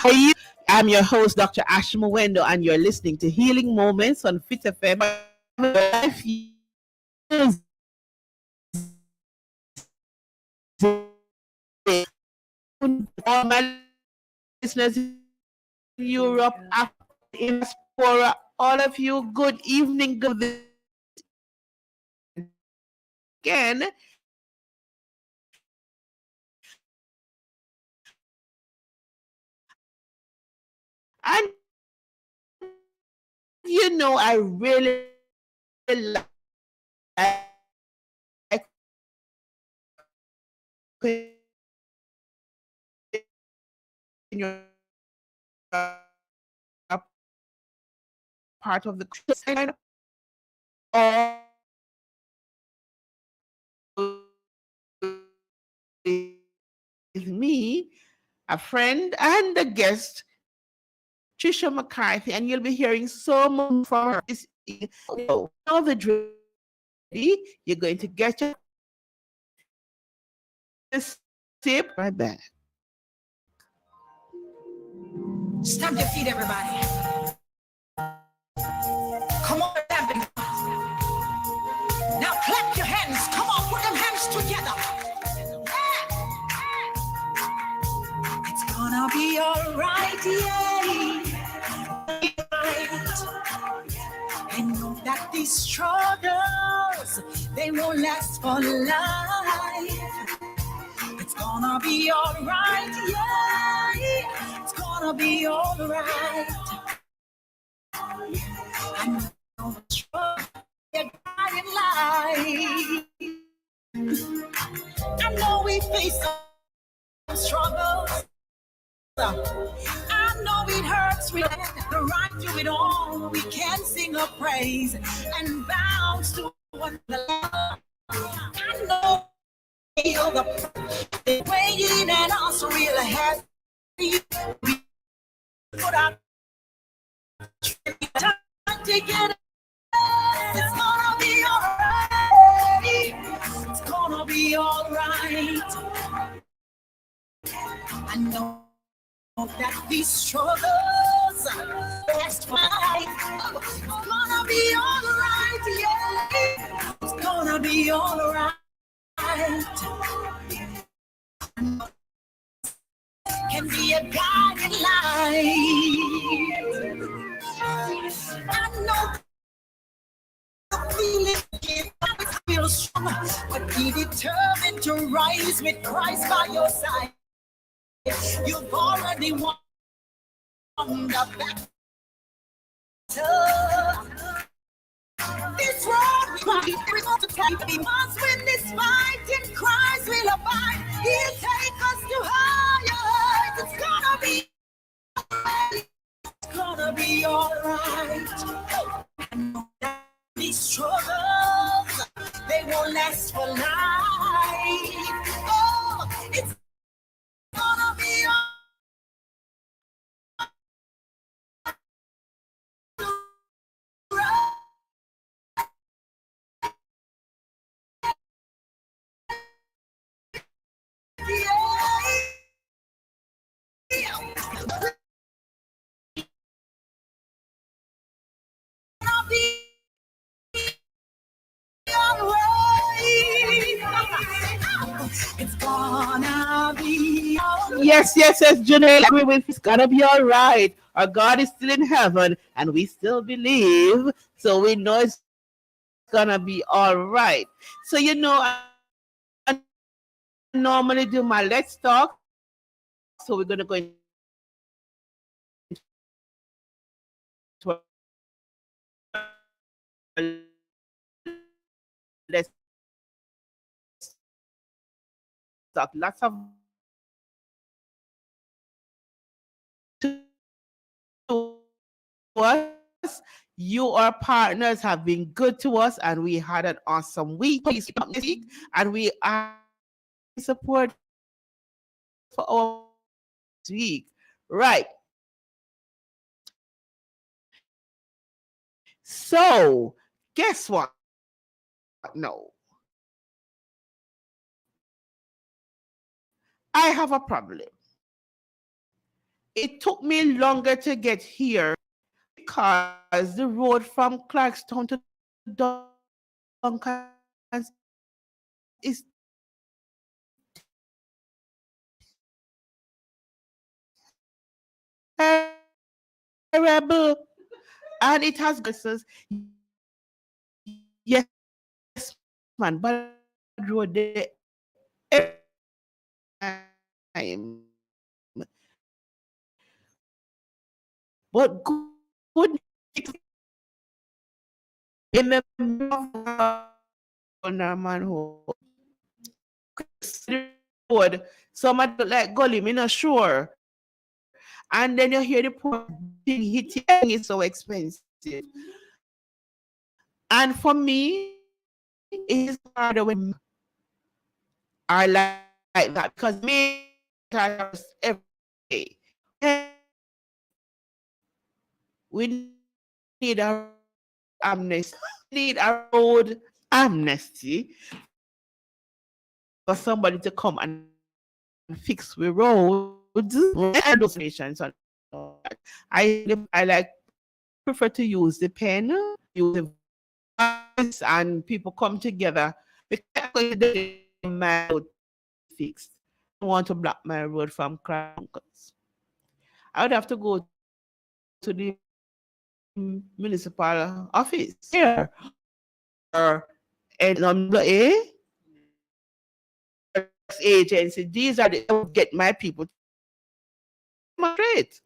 How are you? I'm your host, Dr. Ash Mwendo, and you're listening to Healing Moments on Fit FM. All my listeners in Europe, Africa, in diaspora, all of you, good evening, good again. And you know, I really like when you're part of the kind of with me, a friend, and a guest, Trisha McCarthy, and you'll be hearing so much from her. Now the you're going to get your sip right back. Stamp your feet, everybody. Come on, stamping. Now clap your hands. Come on, put them hands together. It's gonna be alright, yeah. I know that these struggles, they won't last for life. It's gonna be alright, yeah. It's gonna be alright. I know the struggle, life. I know we face some struggles. I know it hurts real bad. Right through it all, we can sing a praise and bounce to one another. I know feel the weighing and also real heavy. We put our time together. It's gonna be alright. It's gonna be alright. I know that these struggles last for life. It's gonna be alright, yeah. It's gonna be alright. Can be a guiding light. I know the feeling is feel strong, but be determined to rise with Christ by your side. You've already won the battle. This road we want to take. We must win this fight in Christ will abide. He'll take us to higher heights. It's gonna be alright. It's gonna be alright. I know that these struggles, they won't last for life. Oh, it's gonna be alright. It's gonna be alright. Yes, Janelle, I agree with you. It's gonna be all right. Our God is still in heaven, and we still believe, so we know it's gonna be all right. So I normally do my let's talk. So we're gonna go into let's talk. Lots of us. You, our partners, have been good to us, and we had an awesome week. Please keep up this week, and we are support for our week. Right. So, guess what? No. I have a problem. It took me longer to get here because the road from Clarkstown to Duncan is terrible, and it has versus yes, man, but road there time. But good remember man who road. Some like gully, me not sure. And then you hear the poor thing hitting is so expensive. And for me, it is harder when I like that because me every day. We need a amnesty. We need a road amnesty for somebody to come and fix the roads and those nations. I like prefer to use the pen, use the voice, and people come together because my road fixed. I want to block my road from Crankers. I would have to go to the municipal office here or NWA agency. These are the get my people straight.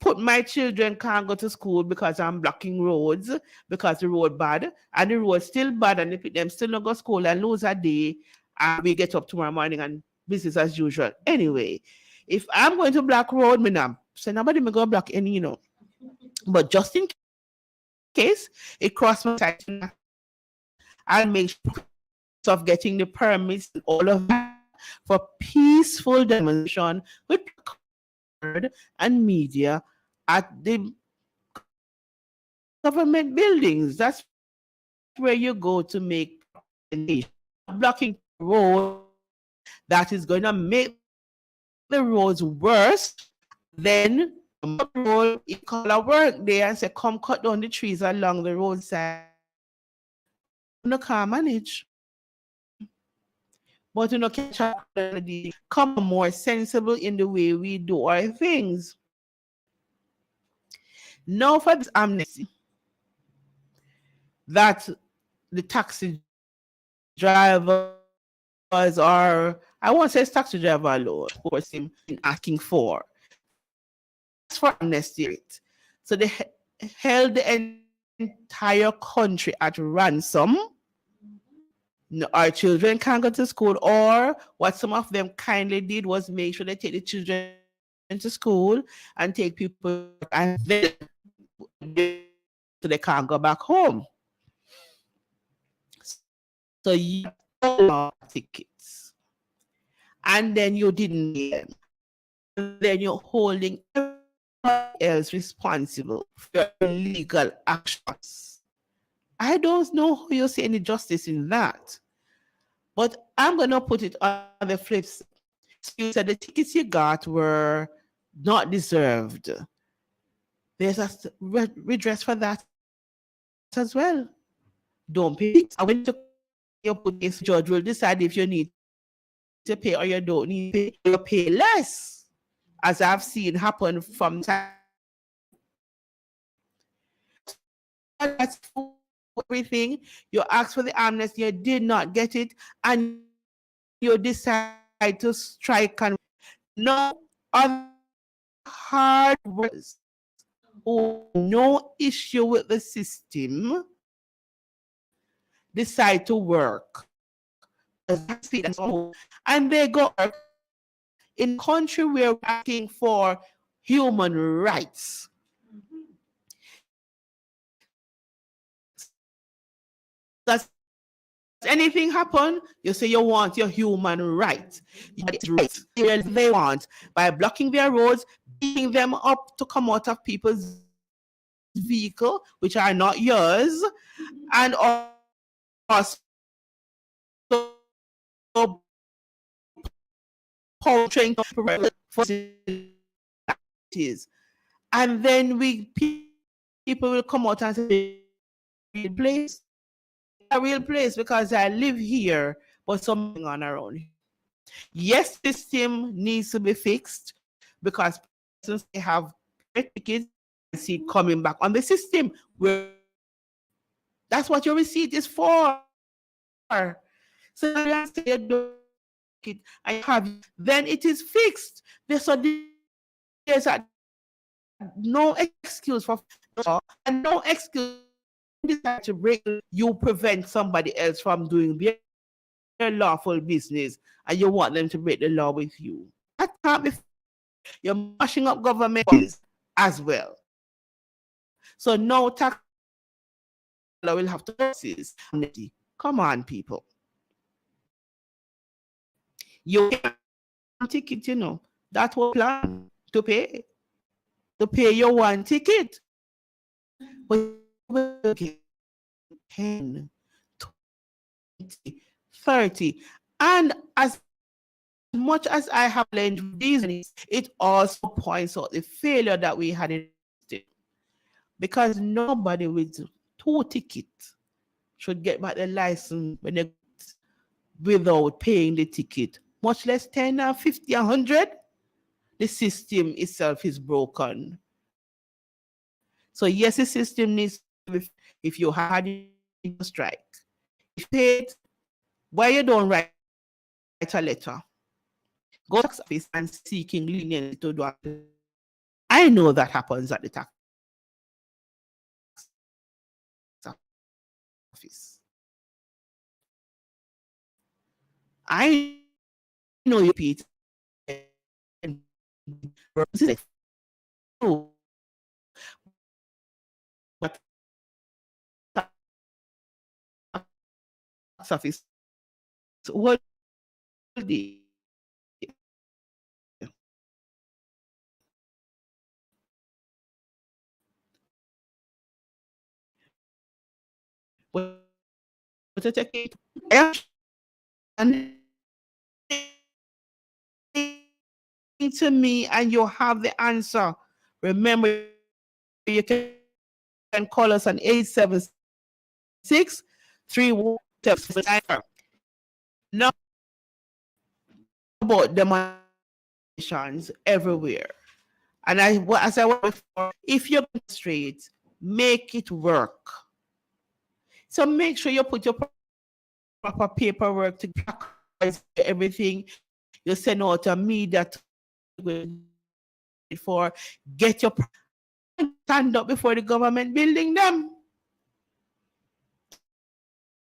put my children can't go to school because I'm blocking roads because the road bad and the road still bad and if them still not go to school and lose a day and we get up tomorrow morning and business as usual. Anyway, if I'm going to block road, me now, so nobody may go block any, But just in case it crossed my side, I'll make sure of getting the permits and all of that for peaceful demonstration with and media at the government buildings. That's where you go to make blocking road that is going to make the roads worse. Then road, you call a work there and say, come cut down the trees along the roadside. You can't manage. But can come more sensible in the way we do our things. Now for this amnesty that the taxi drivers are, I won't say taxi driver alone, of course, him asking for amnesty. So they held the entire country at ransom. No, our children can't go to school, or what some of them kindly did was make sure they take the children to school and take people and then so they can't go back home. So you got tickets and then you didn't get them. And then you're holding everyone else responsible for your illegal actions. I don't know how you see any justice in that. But I'm going to put it on the flip side. You said the tickets you got were not deserved. There's a redress for that as well. Don't pay it. I went to your police judge will decide if you need to pay or you don't need to pay. You pay less, as I've seen happen from time. That's everything. You asked for the amnesty, you did not get it, and you decide to strike. And no other hard workers who no issue with the system decide to work. And they go in a country where we're asking for human rights. Does anything happen? You say you want your human right. They want by blocking their roads, beating them up to come out of people's vehicle, which are not yours, and also poaching and then people will come out and say, real place, a real place because I live here, but something on around here. Yes, the system needs to be fixed because since they have tickets, see coming back on the system where that's what your receipt is for. So I have then it is fixed. There's no excuse for and no excuse to break. You prevent somebody else from doing their lawful business, and you want them to break the law with you. That can't be. You're mashing up government as well. So no tax will have to taxes. Come on, people. You can't ticket, that was plan to pay your one ticket. But 10, 20, 30. And as much as I have learned these, it also points out the failure that we had in it. Because nobody with 2 tickets should get back the license when they without paying the ticket, much less 10 or 50 or 100. The system itself is broken. So yes, the system needs to be, if you had a strike, if paid, why you don't write a letter? Go to the office and seeking leniency to do it. I know that happens at the tax office. I know you, Pete. This is true, but tax office, what the what to take it? And to me, and you have the answer. Remember, you can call us on 876 317. Now about demonstrations everywhere. And as I was before, if you're straight, make it work. So make sure you put your proper paperwork to everything you send out to media for, get your stand up before the government building them.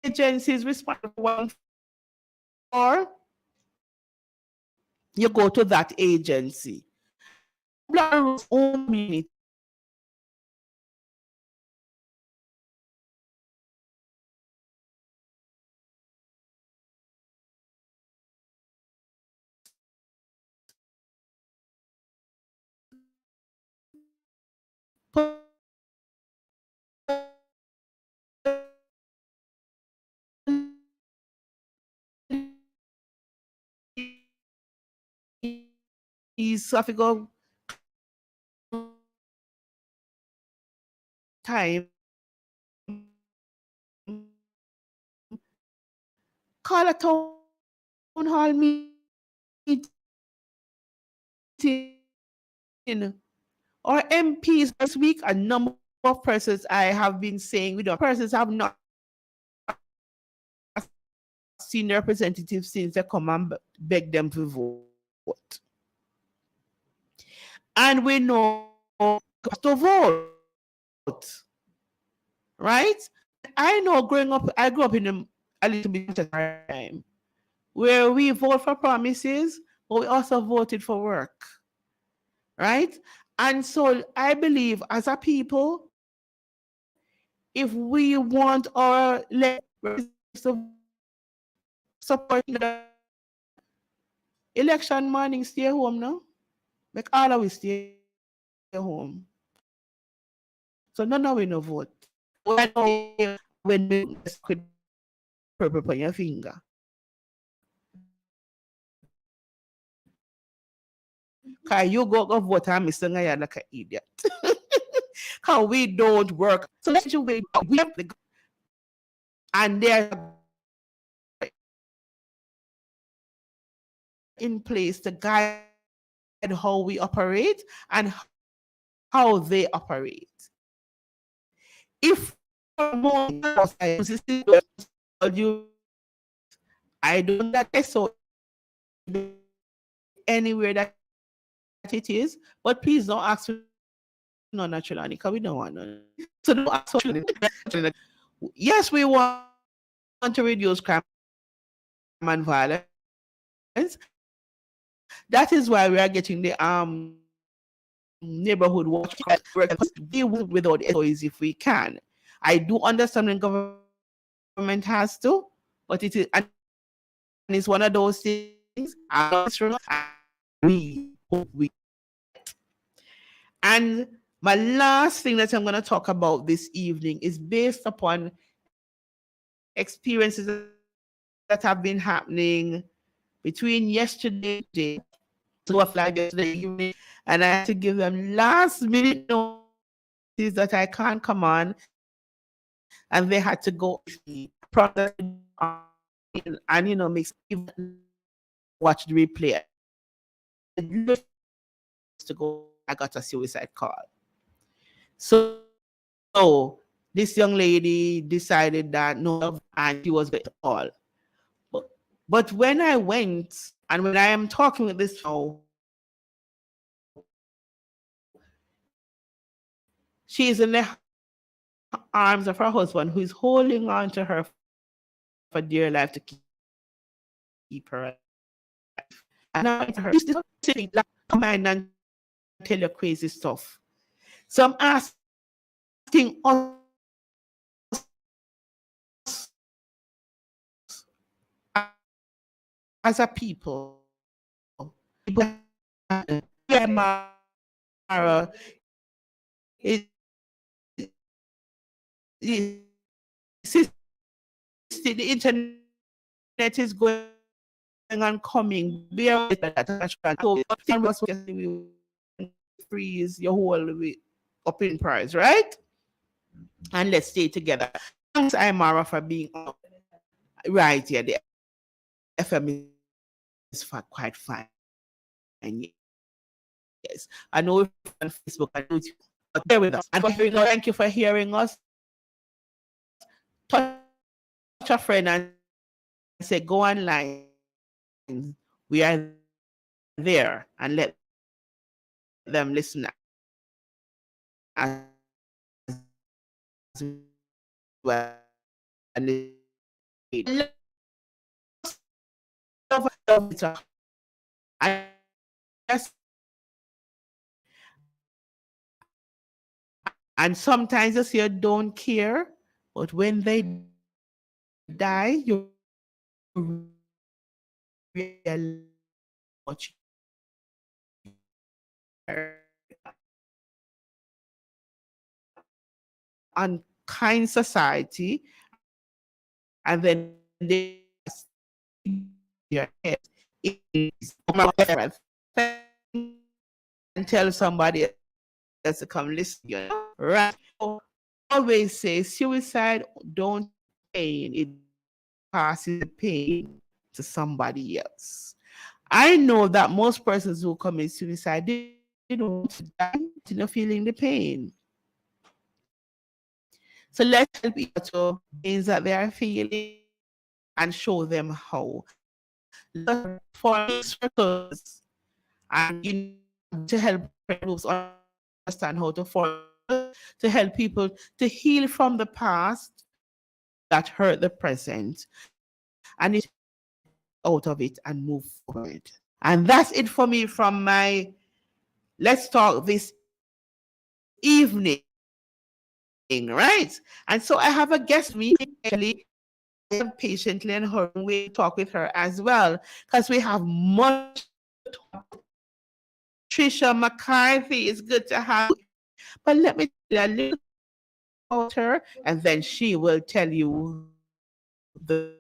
Agencies responsible for, you go to that agency. Only is Africa time. Call a town hall meeting or MPs this week. A number of persons I have been saying, persons have not seen the representatives since they come and beg them to vote. And we know to vote, right? I know growing up, I grew up in a little bit of time where we vote for promises, but we also voted for work, right? And so I believe as a people, if we want our support the election morning, stay home now. Like all of us stay home. So none of we no vote. When we could purple on your finger. Cause you go vote and Mr. Ngaya like an idiot. Cause we don't work. So let's you wait. We have the and they're in place to guide how we operate and how they operate. If I don't that so anywhere that it is, but please don't ask for no natural because we don't want none. So don't ask for yes, we want to reduce crime and violence. That is why we are getting the neighborhood watch deal without SOEs if we can. I do understand when government has to, but it is and it's one of those things. We hope we. And my last thing that I'm going to talk about this evening is based upon experiences that have been happening between yesterday to flag yesterday evening, and I had to give them last minute notice that I can't come on, and they had to go and make watch the replay. To go, I got a suicide call. So this young lady decided that no, and she was with all. But when I went and when I am talking with this now, She is in the arms of her husband, who is holding on to her for dear life to keep her alive. And now it's her. She's sitting like mind and tell you crazy stuff. So I'm asking us as a people, Mara, it, it, the internet is going and coming. Be aware that. So we freeze your whole way up in price, right? And let's stay together. Thanks, Imara, for being right here. The FM is quite fine. Yes, I know on Facebook and YouTube, but bear with us. And for hearing us, thank you for hearing us. Touch a friend and say, go online. We are there, and let them listen as well. And I just, and sometimes you say you don't care, but when they die, you realize much unkind society, and then they your head is and tell somebody else to come listen. You know? Right? Always say suicide don't pain, it passes the pain to somebody else. I know that most persons who commit suicide, they don't want to die, you know, feeling the pain. So let's help people to things that they are feeling and show them how. Let's form circles and to help groups understand how to form, to help people to heal from the past that hurt the present and it out of it and move forward. And that's it for me from my Let's Talk this evening, right? And so I have a guest meeting actually patiently and her we talk with her as well because we have much to talk. Trisha McCarthy, it's good to have you. But let me tell you a little about her and then she will tell you the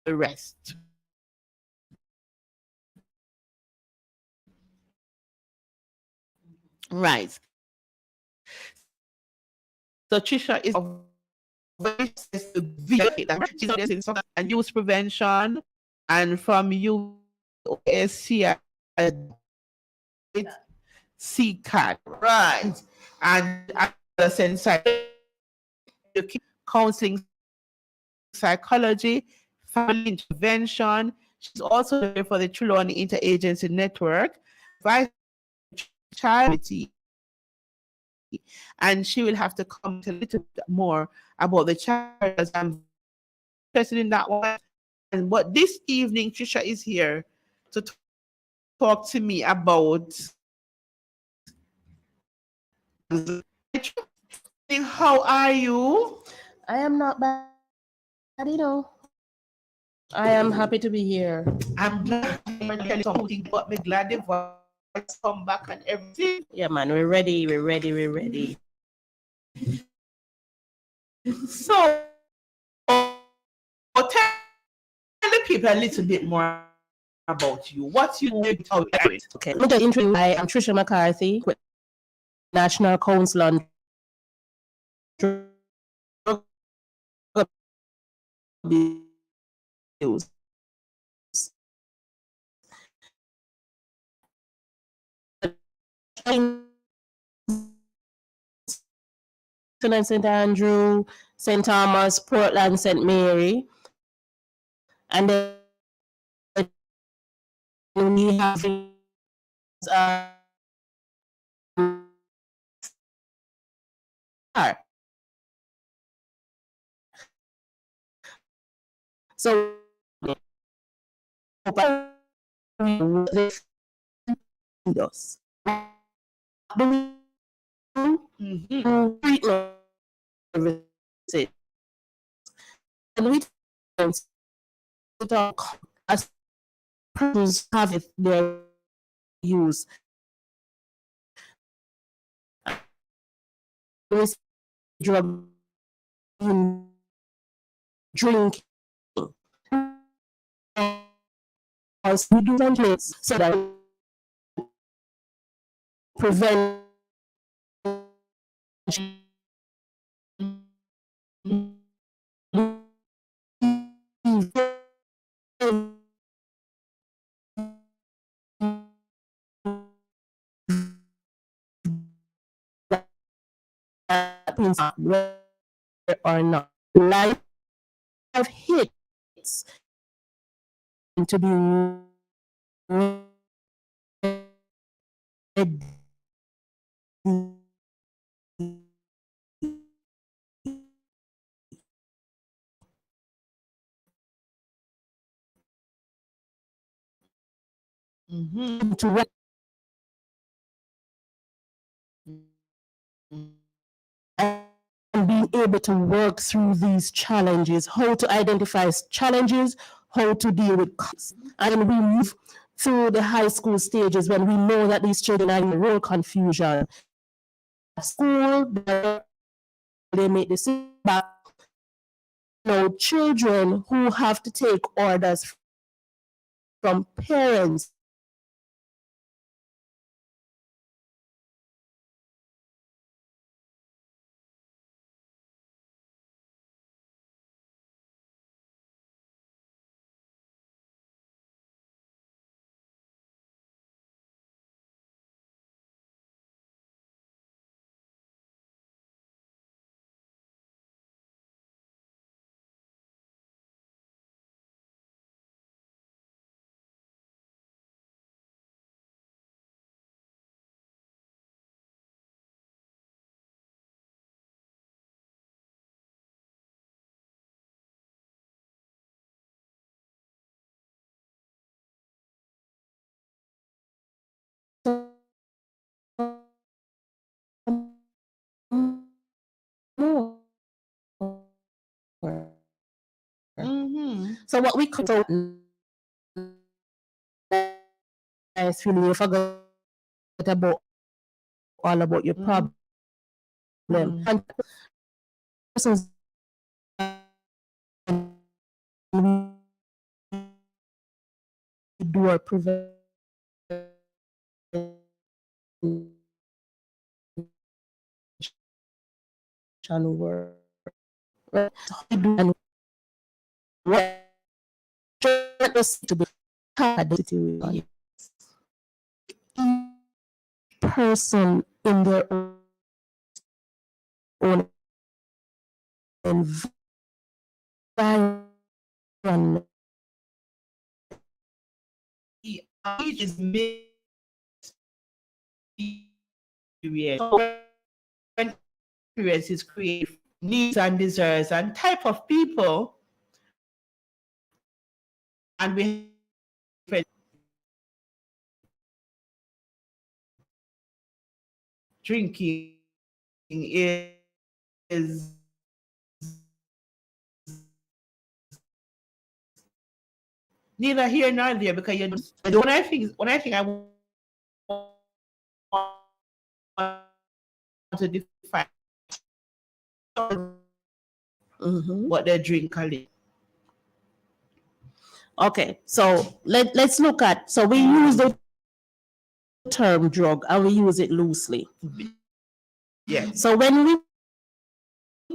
rest. Right. So Trisha is a she's and use prevention and from USC CCAT, right? And counseling, psychology, family intervention. She's also there for the Trelawney Interagency Network, vice charity, and she will have to comment a little bit more about the charity as I'm interested in that one. And but this evening, Trisha is here to talk to me about how are you? I am not bad, you know. I am happy to be here. I'm glad you're telling something, but me glad the voice come back and everything. Yeah, man, we're ready, we're ready, we're ready. So tell the people a little bit more about you. What you do how you do it. Okay, let me just introduce you. I am Trisha McCarthy, with National Council on Drug Abuse. St. Andrew, St. Thomas, Portland, St. Mary, and then we have So this us. Treatment services. And we talk as persons have it their use. Drug drinking. As we do ventilates so that prevent or not. Life of hits to be to and being able to work through these challenges, how to identify challenges, how to deal with conflicts. And we move through the high school stages when we know that these children are in real confusion. At school, they make decisions about children who have to take orders from parents. So what we could do is really you forget about all about your problem. And persons do our prevention work. Right? And what to be had situation. Each person in their own environment. Each is mixed. Experiences create needs and desires and type of people, and we drinking is neither here nor there, because when I think I want to define what they drink. Okay, so let's look at, so we use the term drug and we use it loosely. Yeah. So when we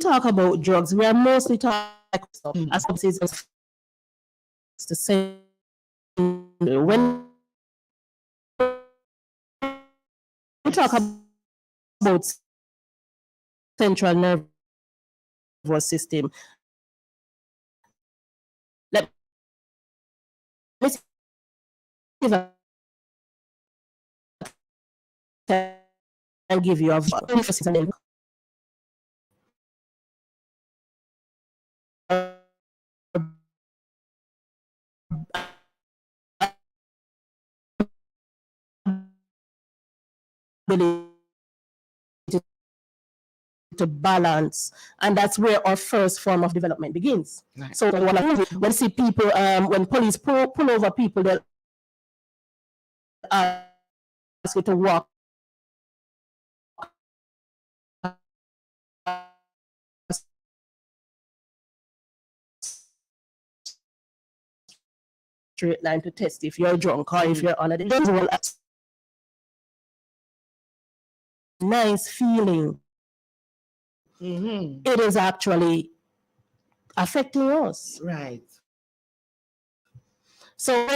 talk about drugs, we are mostly talking as substances. It's the same. When we talk about central nervous system, let me see if I can give you a emphasis on ability to balance, and that's where our first form of development begins. Right. So when see people, when police pull over people, they'll ask you to walk straight line to test if you're drunk or if you're under the influence. Nice feeling. Mm-hmm. It is actually affecting us. Right. So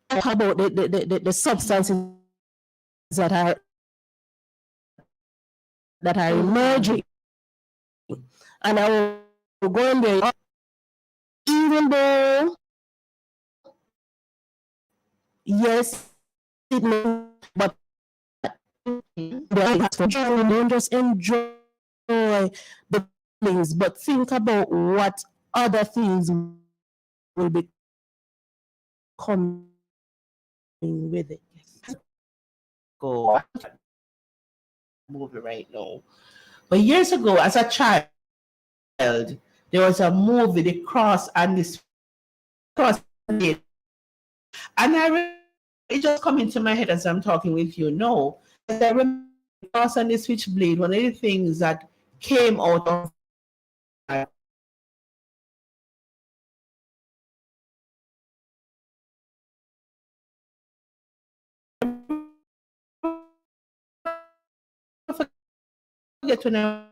how about the substances that are emerging, and I will go in there, even though yes, it may, but don't just enjoy the things, but think about what other things will be coming with it. Go movie right now. But years ago, as a child, there was a movie, The Cross and the Cross, and it just come into my head as I'm talking with you now. I remember The Cross and the Switchblade, one of the things that came out of forget when I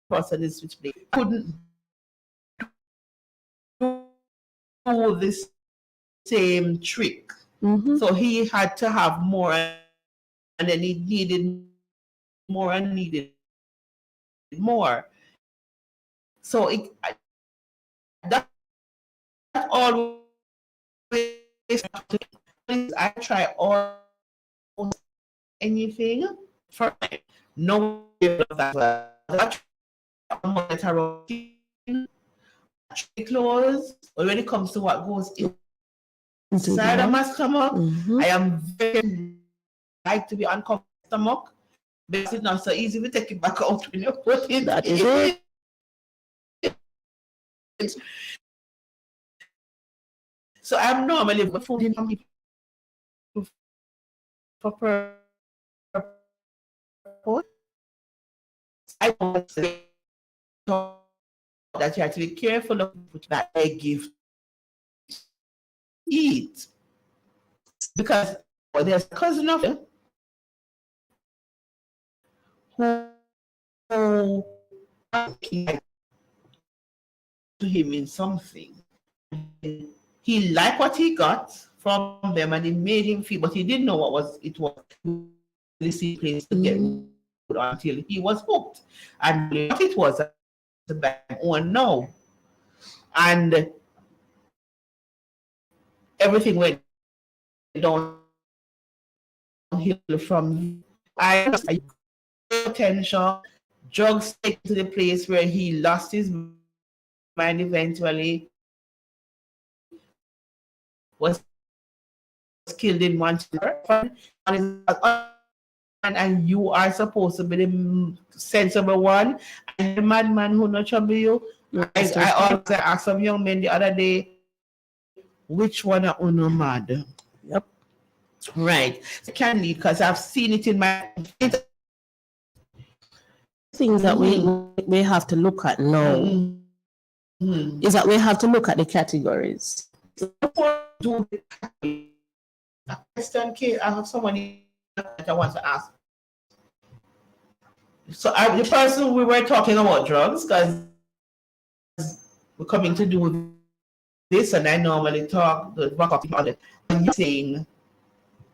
Cross and the Switchblade. I couldn't do this same trick. Mm-hmm. So he had to have more, and then he needed more and needed more. So that always, I try all anything for no that. Clothes, but when it comes to what goes inside of my stomach, I am very like to be uncomfortable stomach, because it's not so easy to take it back out when you put it. That is it. So I'm normally food in people for purpose. I want to say that you have to be careful of that they give eat, because there's a cousin of him who to him in something. He liked what he got from them, and it made him feel, but he didn't know what it was the same place to get until he was hooked. And what it was, the bad one now. And everything went downhill from attention, drugs taken to the place where he lost his mind eventually, was killed in one and you are supposed to be the sensible one, and the madman who not trouble you. I also asked some young men the other day, which one are uno mad? Yep. Right. Can lead, because I've seen it in my things that we have to look at now is that we have to look at the categories. Do a question, I have someone that I want to ask. So the person we were talking about drugs, because we're coming to do this, and I normally talk the back of it, and you're saying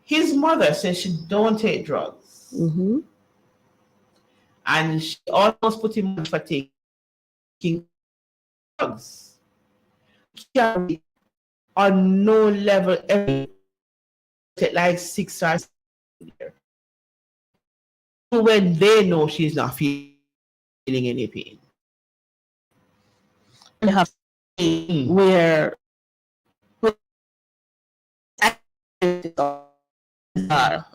his mother says she don't take drugs, and she almost put him on for taking drugs. Carry on no level every like 6 hours when they know she's not feeling feeling any pain. They have where are.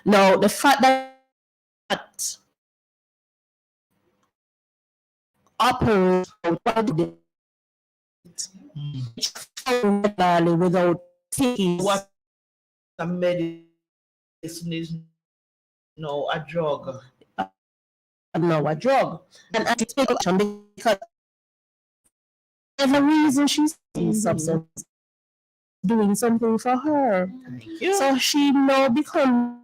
Now the fact that operate regularly without taking What a medicine is no a drug. now a drug. And I take action because every reason she's substance doing something for her. Thank you. So she now becomes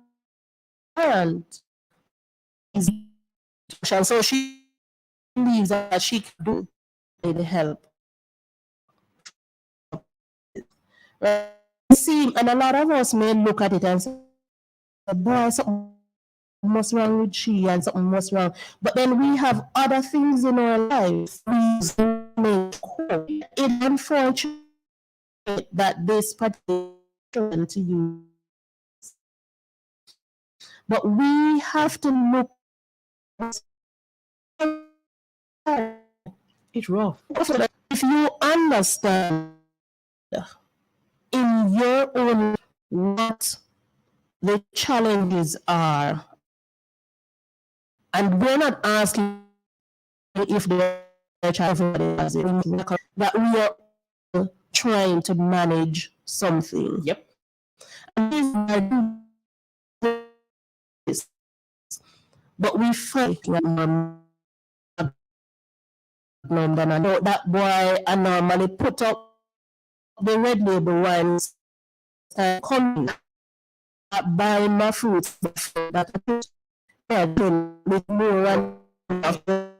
so she believes that she can do the help. Right? See, and a lot of us may look at it and say, boy, something must wrong with she and something must wrong. But then we have other things in our lives. It's unfortunate that this particular to you. But we have to look. It's rough. If you understand in your own what the challenges are, and we're not asking if the challenge that we are trying to manage something. Yep. But we fight that boy I normally put up the red label ones coming buying my fruits that with more of the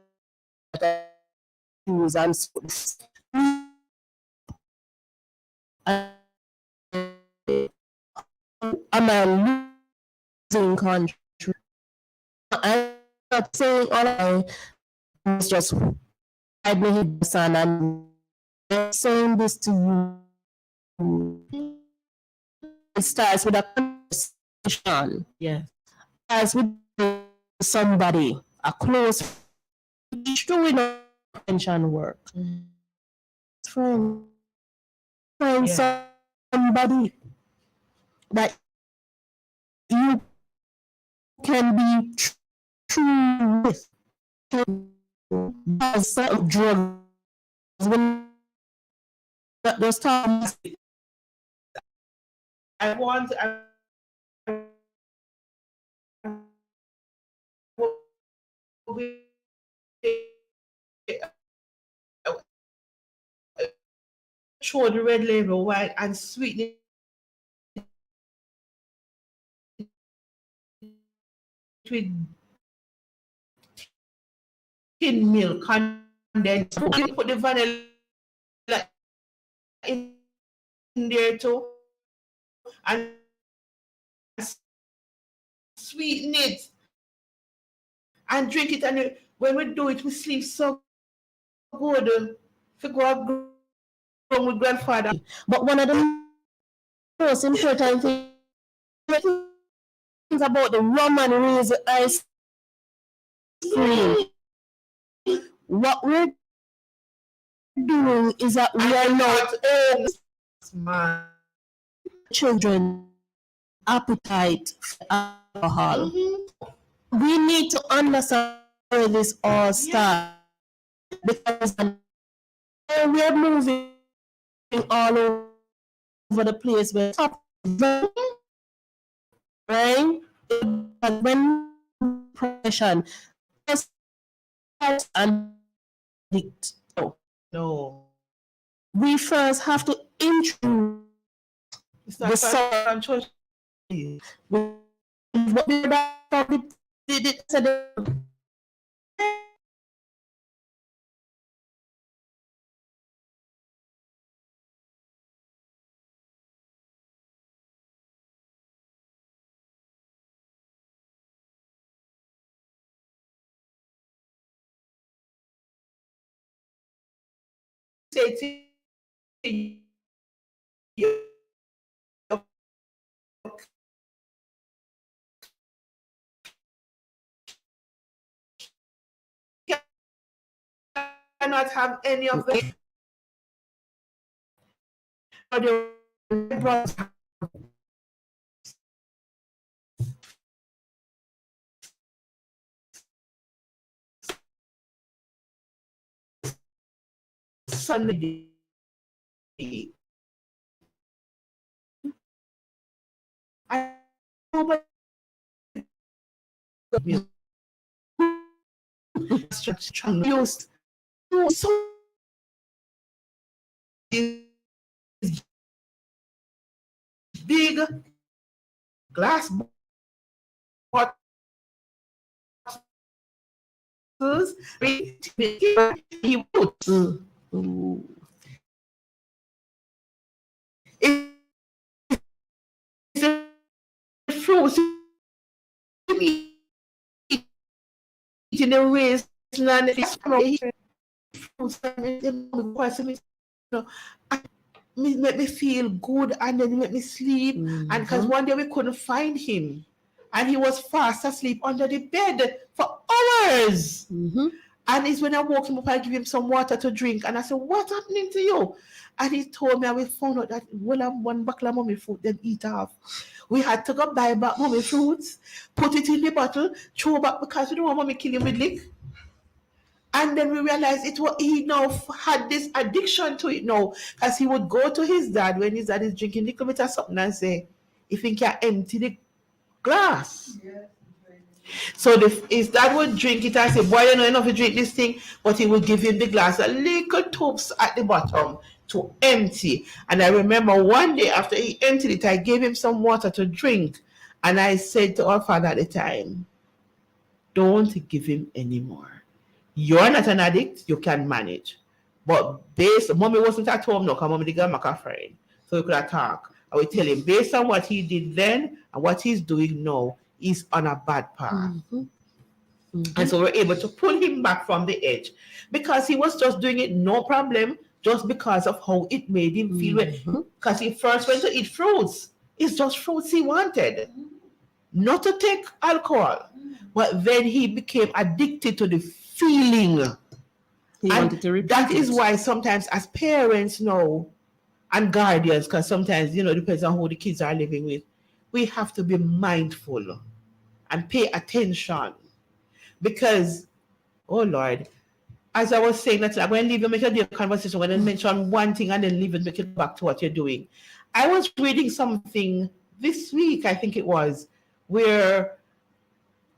use and am I losing country? I'm not saying all I was just I believe the son and I'm saying this to you. It starts with a conversation. Yeah. Starts with somebody, a close doing attention work. Friend. Find somebody that you can be true with. Buy certain drugs when those times I want show the red label white and sweeten it with tin milk and then you put the vanilla in there too and sweeten it and drink it. And when we do it, we sleep so good. For go grown with grandfather. but one of the most important things about the rum and raisin ice cream, what we're doing is that we are not Man. children appetite for alcohol. We need to understand where this all starts because we are moving all over the place where right? When depression and No. we first have to introduce the song. What did it say? Say cannot have any of them. Sunday. I used so big glass bottles. He would. It's a fruit in a wasteland. Make me feel good, and then make me sleep. And because one day we couldn't find him, and he was fast asleep under the bed for hours. And it's when I woke him up, I give him some water to drink, and I said, "What's happening to you?" And he told me, we found out that one buckle of mommy fruit, then eat off. We had to go buy back mommy fruits, put it in the bottle, throw back because we don't want mommy kill him with lick. And then we realized he now had this addiction to it now, because he would go to his dad when his dad is drinking a little bit of something and say, if he can empty the glass. So his dad would drink it and say, boy, you know enough to drink this thing, but he would give him the glass, a little tubes at the bottom to empty. And I remember one day after he emptied it, I gave him some water to drink. And I said to our father at the time, don't give him any more. You're not an addict, you can manage. But mommy wasn't at home now, because mommy did get a friend. So we could have talk. I would tell him, based on what he did then and what he's doing now, he's on a bad path. And so we're able to pull him back from the edge, because he was just doing it no problem, just because of how it made him feel. Because he first went to eat fruits. It's just fruits he wanted, not to take alcohol. But then he became addicted to the feeling. He wanted to repeat that it. is why sometimes as parents know, and guardians, because sometimes, it depends on who the kids are living with, we have to be mindful and pay attention. Because, oh Lord, as I was saying, I'm going to leave you, make a conversation, when I mention one thing and then leave it, make it back to what you're doing. I was reading something this week, I think it was, where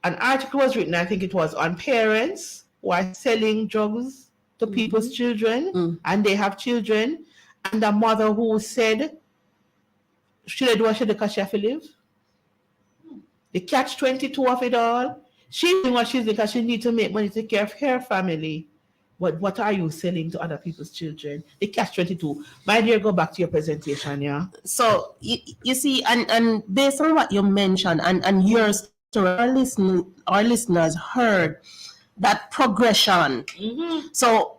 an article was written, I think it was, on parents who are selling drugs to people's children, and they have children, and a mother who said, should I do what should I have to live? The catch-22 of it all. She's doing what she's doing because she needs to make money to take care of her family. But what are you selling to other people's children? The catch-22. My dear, go back to your presentation, yeah? So, you see, and based on what you mentioned, and your story, our listeners heard that progression. So,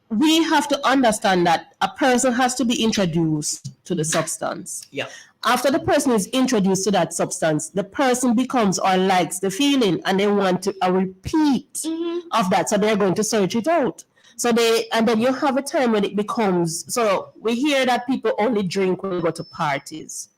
we have to understand that a person has to be introduced to the substance. Yeah. After the person is introduced to that substance, the person becomes or likes the feeling, and they want a repeat of that. So they're going to search it out. And then you have a time when it becomes, so we hear that people only drink when they go to parties.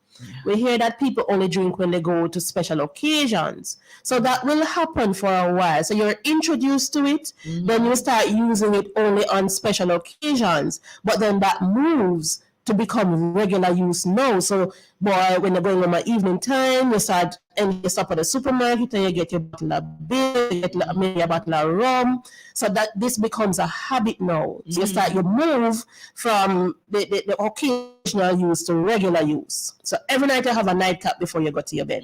We hear that people only drink when they go to special occasions. So that will happen for a while. So you're introduced to it, then you start using it only on special occasions. But then that moves to become regular use now. So, boy, when you're going on my evening time, you stop at the supermarket and you get your bottle of beer, you get maybe a bottle of rum. So that this becomes a habit now. So you move from the occasional use to regular use. So every night you have a nightcap before you go to your bed,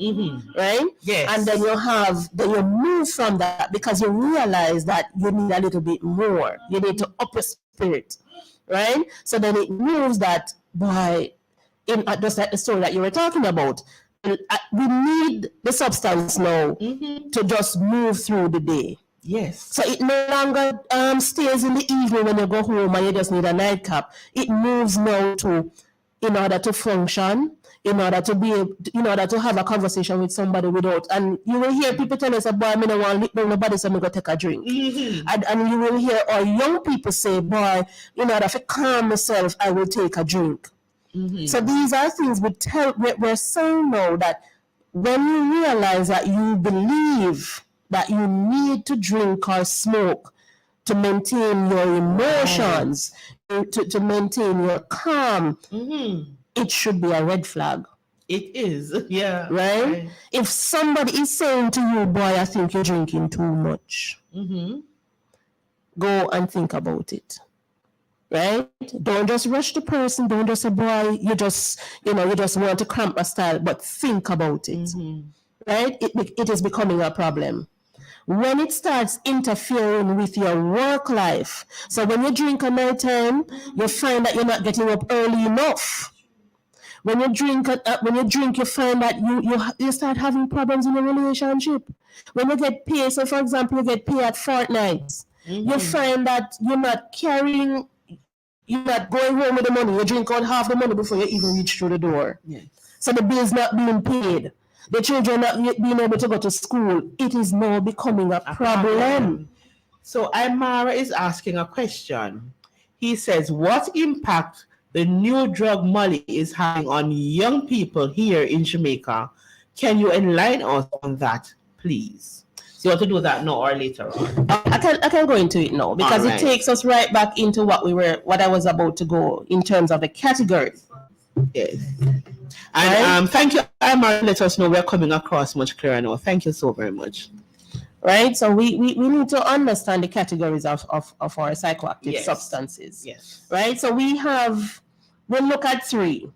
right? Yes. And then you move from that because you realize that you need a little bit more. You need to up your spirit. Right? So then it moves that, boy, just like the story that you were talking about, we need the substance now to just move through the day. Yes. So it no longer stays in the evening when you go home and you just need a nightcap. It moves now to, in order to function, in order to have a conversation with somebody without. And you will hear people tell us, boy, I don't want to lick down nobody, so I'm going to take a drink. And you will hear our young people say, boy, in order to calm myself, I will take a drink. So these are things we're saying now that when you realize that you believe that you need to drink or smoke to maintain your emotions, to maintain your calm, it should be a red flag. It is, yeah. Right? If somebody is saying to you, boy, I think you're drinking too much, go and think about it. Right? Don't just rush the person. Don't just say, boy, you just want to cramp a style, but think about it. Right? It is becoming a problem. When it starts interfering with your work life, so when you drink at night time, you find that you're not getting up early enough. When you drink, you find that you start having problems in your relationship. When you get paid, so for example, you get paid at fortnights, you find that you're not going home with the money. You drink out half the money before you even reach through the door. Yes. So the bill's not being paid. The children not being able to go to school. It is now becoming a problem. So Imara is asking a question. He says, what impact the new drug Molly is having on young people here in Jamaica? Can you enlighten us on that, please? So you want to do that now or later on? I can go into it now because it takes us right back into what I was about to go in terms of the categories. Yes. And thank you, Imara. Let us know we're coming across much clearer now. Thank you so very much. Right, so we need to understand the categories of our psychoactive substances. Yes. Right, so we'll look at three.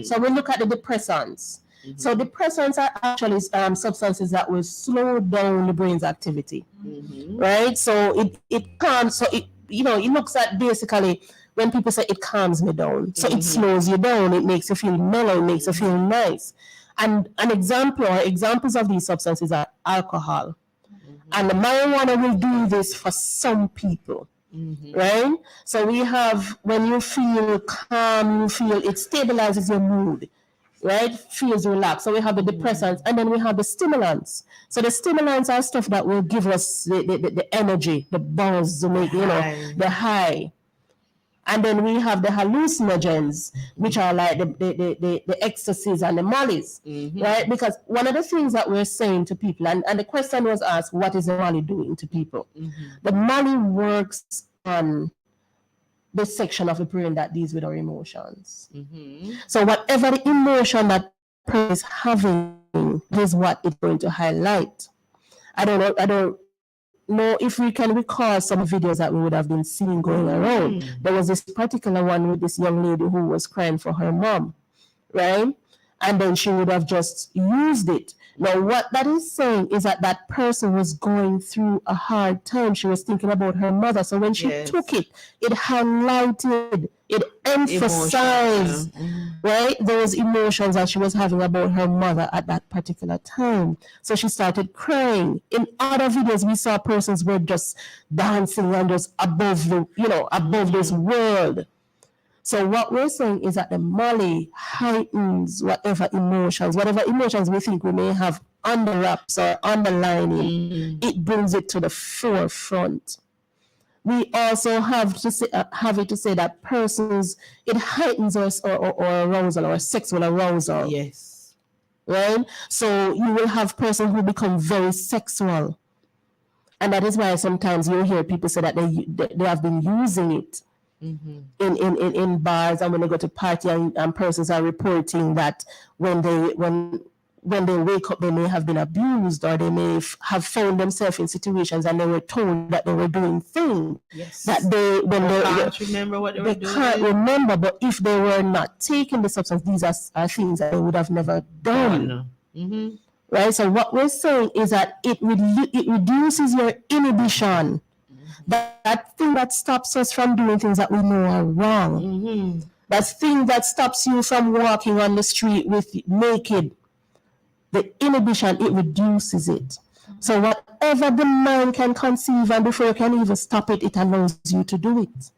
So we'll look at the depressants. So depressants are actually substances that will slow down the brain's activity. Right, so it calms. So it looks at basically when people say it calms me down. So it slows you down. It makes you feel mellow. It makes you feel nice. And an example or examples of these substances are alcohol. And the marijuana will do this for some people, right? So we have, when you feel calm, it stabilizes your mood, right? Feels relaxed. So we have the depressants, and then we have the stimulants. So the stimulants are stuff that will give us the energy, the buzz, to make, the high. And then we have the hallucinogens, which are like the ecstasies and the mollies, right? Because one of the things that we're saying to people, and the question was asked, what is the molly doing to people? The molly works on the section of the brain that deals with our emotions. So whatever the emotion that person is having is what it's going to highlight. I don't know if we can recall some videos that we would have been seeing going around. There was this particular one with this young lady who was crying for her mom, right? And then she would have just used it. Now, what that is saying is that person was going through a hard time. She was thinking about her mother. So when she took it, it highlighted, it emphasized, right, those emotions that she was having about her mother at that particular time. So she started crying. In other videos, we saw persons were just dancing and just above above this world. So what we're saying is that the molly heightens whatever emotions we think we may have under wraps or underlining, it brings it to the forefront. We also have to say that persons, it heightens us or arousal or sexual arousal. Yes. Right? So you will have persons who become very sexual. And that is why sometimes you hear people say that they have been using it. In bars, and when they go to party, and persons are reporting that when they wake up, they may have been abused, or they may have found themselves in situations and they were told that they were doing things that they can't remember what they were doing. Can't remember, but if they were not taking the substance, these are things that they would have never done. Right. So what we're saying is that it reduces your inhibition. That thing that stops us from doing things that we know are wrong. That thing that stops you from walking on the street with naked. The inhibition, it reduces it. So whatever the mind can conceive, and before you can even stop it, it allows you to do it.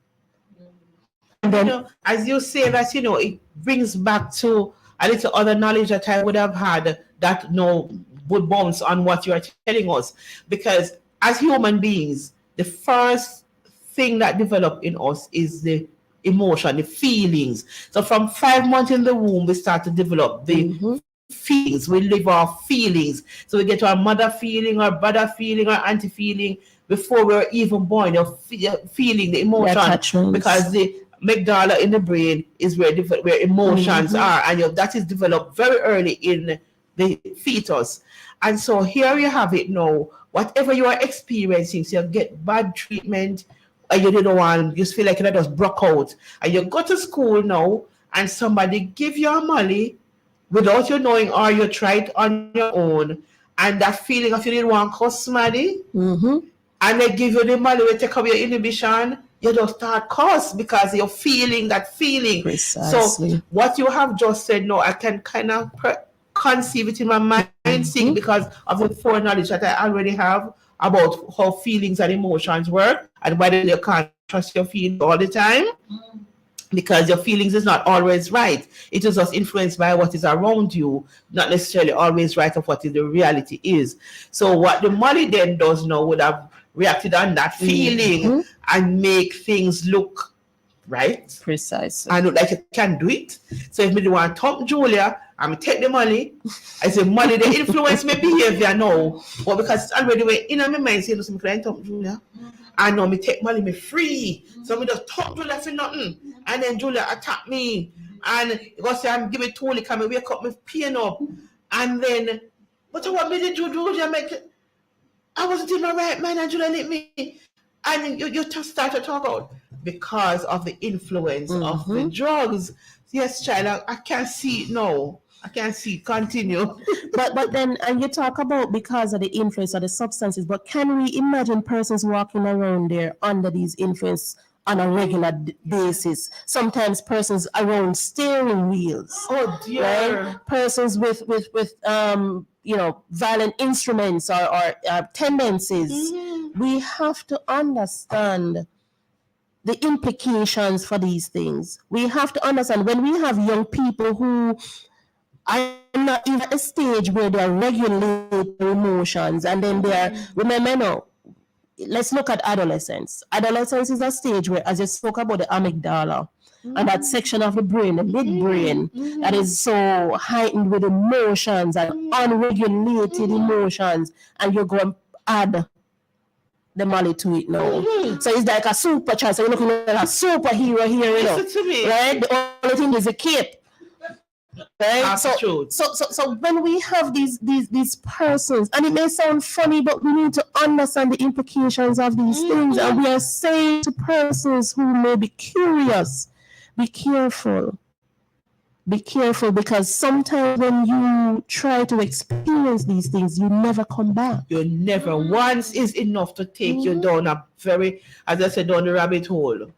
And then, as you say that, it brings back to a little other knowledge that I would have had that no would bounce on what you are telling us. Because as human beings, the first thing that develop in us is the emotion, the feelings. So from 5 months in the womb, we start to develop the feelings. We live our feelings. So we get our mother feeling, our brother feeling, our auntie feeling before we're even born. You're feeling the emotion, because the amygdala in the brain is where emotions are, and that is developed very early in the fetus. And so here you have it now. Whatever you are experiencing, so you get bad treatment, and you didn't want, you just feel like you just broke out, and you go to school now, and somebody give you a molly without you knowing, or you try it on your own, and that feeling of you didn't want to cuss somebody, and they give you the molly, we take away your inhibition, you just start cuss because you're feeling that feeling. Precisely. So what you have just said, no, I can kind of conceive it in my mind, because of the foreknowledge that I already have about how feelings and emotions work, and whether you can't trust your feelings all the time, because your feelings is not always right. It is just influenced by what is around you, not necessarily always right of what the reality is. So what the molly then does now would have reacted on that feeling and make things look right. Precisely. And look like you can do it. So if me want to thump Julia, I'm take the money. I say money they influence my behavior now. But because it's already way in my mind saying some client thump Julia. I know me take money me free. So me just thump Julia for nothing. And then Julia attack me. And because I'm giving it to me, come wake up me pain up. And then what want me to do, Julia make it? I wasn't in my right mind and Julia let me. And you just start to talk out because of the influence of the drugs. Yes, child, I can't see it now. I can't see it. Continue. but then, and you talk about because of the influence of the substances, but can we imagine persons walking around there under these influence on a regular basis? Sometimes persons around steering wheels. Oh dear. Right? Persons with violent instruments or tendencies. We have to understand the implications for these things. We have to understand when we have young people who are not even at a stage where they are regulating their emotions, and then they are, remember now, let's look at adolescence. Adolescence is a stage where, as you spoke about the amygdala, and that section of the brain, the midbrain, that is so heightened with emotions and unregulated emotions, and you're going to add the molly to it now. So it's like a supercharge. So you're looking at a superhero here, Listen to me. right? The only thing is a cape. Right? So when we have these persons, and it may sound funny, but we need to understand the implications of these things. And we are saying to persons who may be curious, be careful. Be careful, because sometimes when you try to experience these things, you never come back. You never. Once is enough to take you down a very, as I said, down the rabbit hole.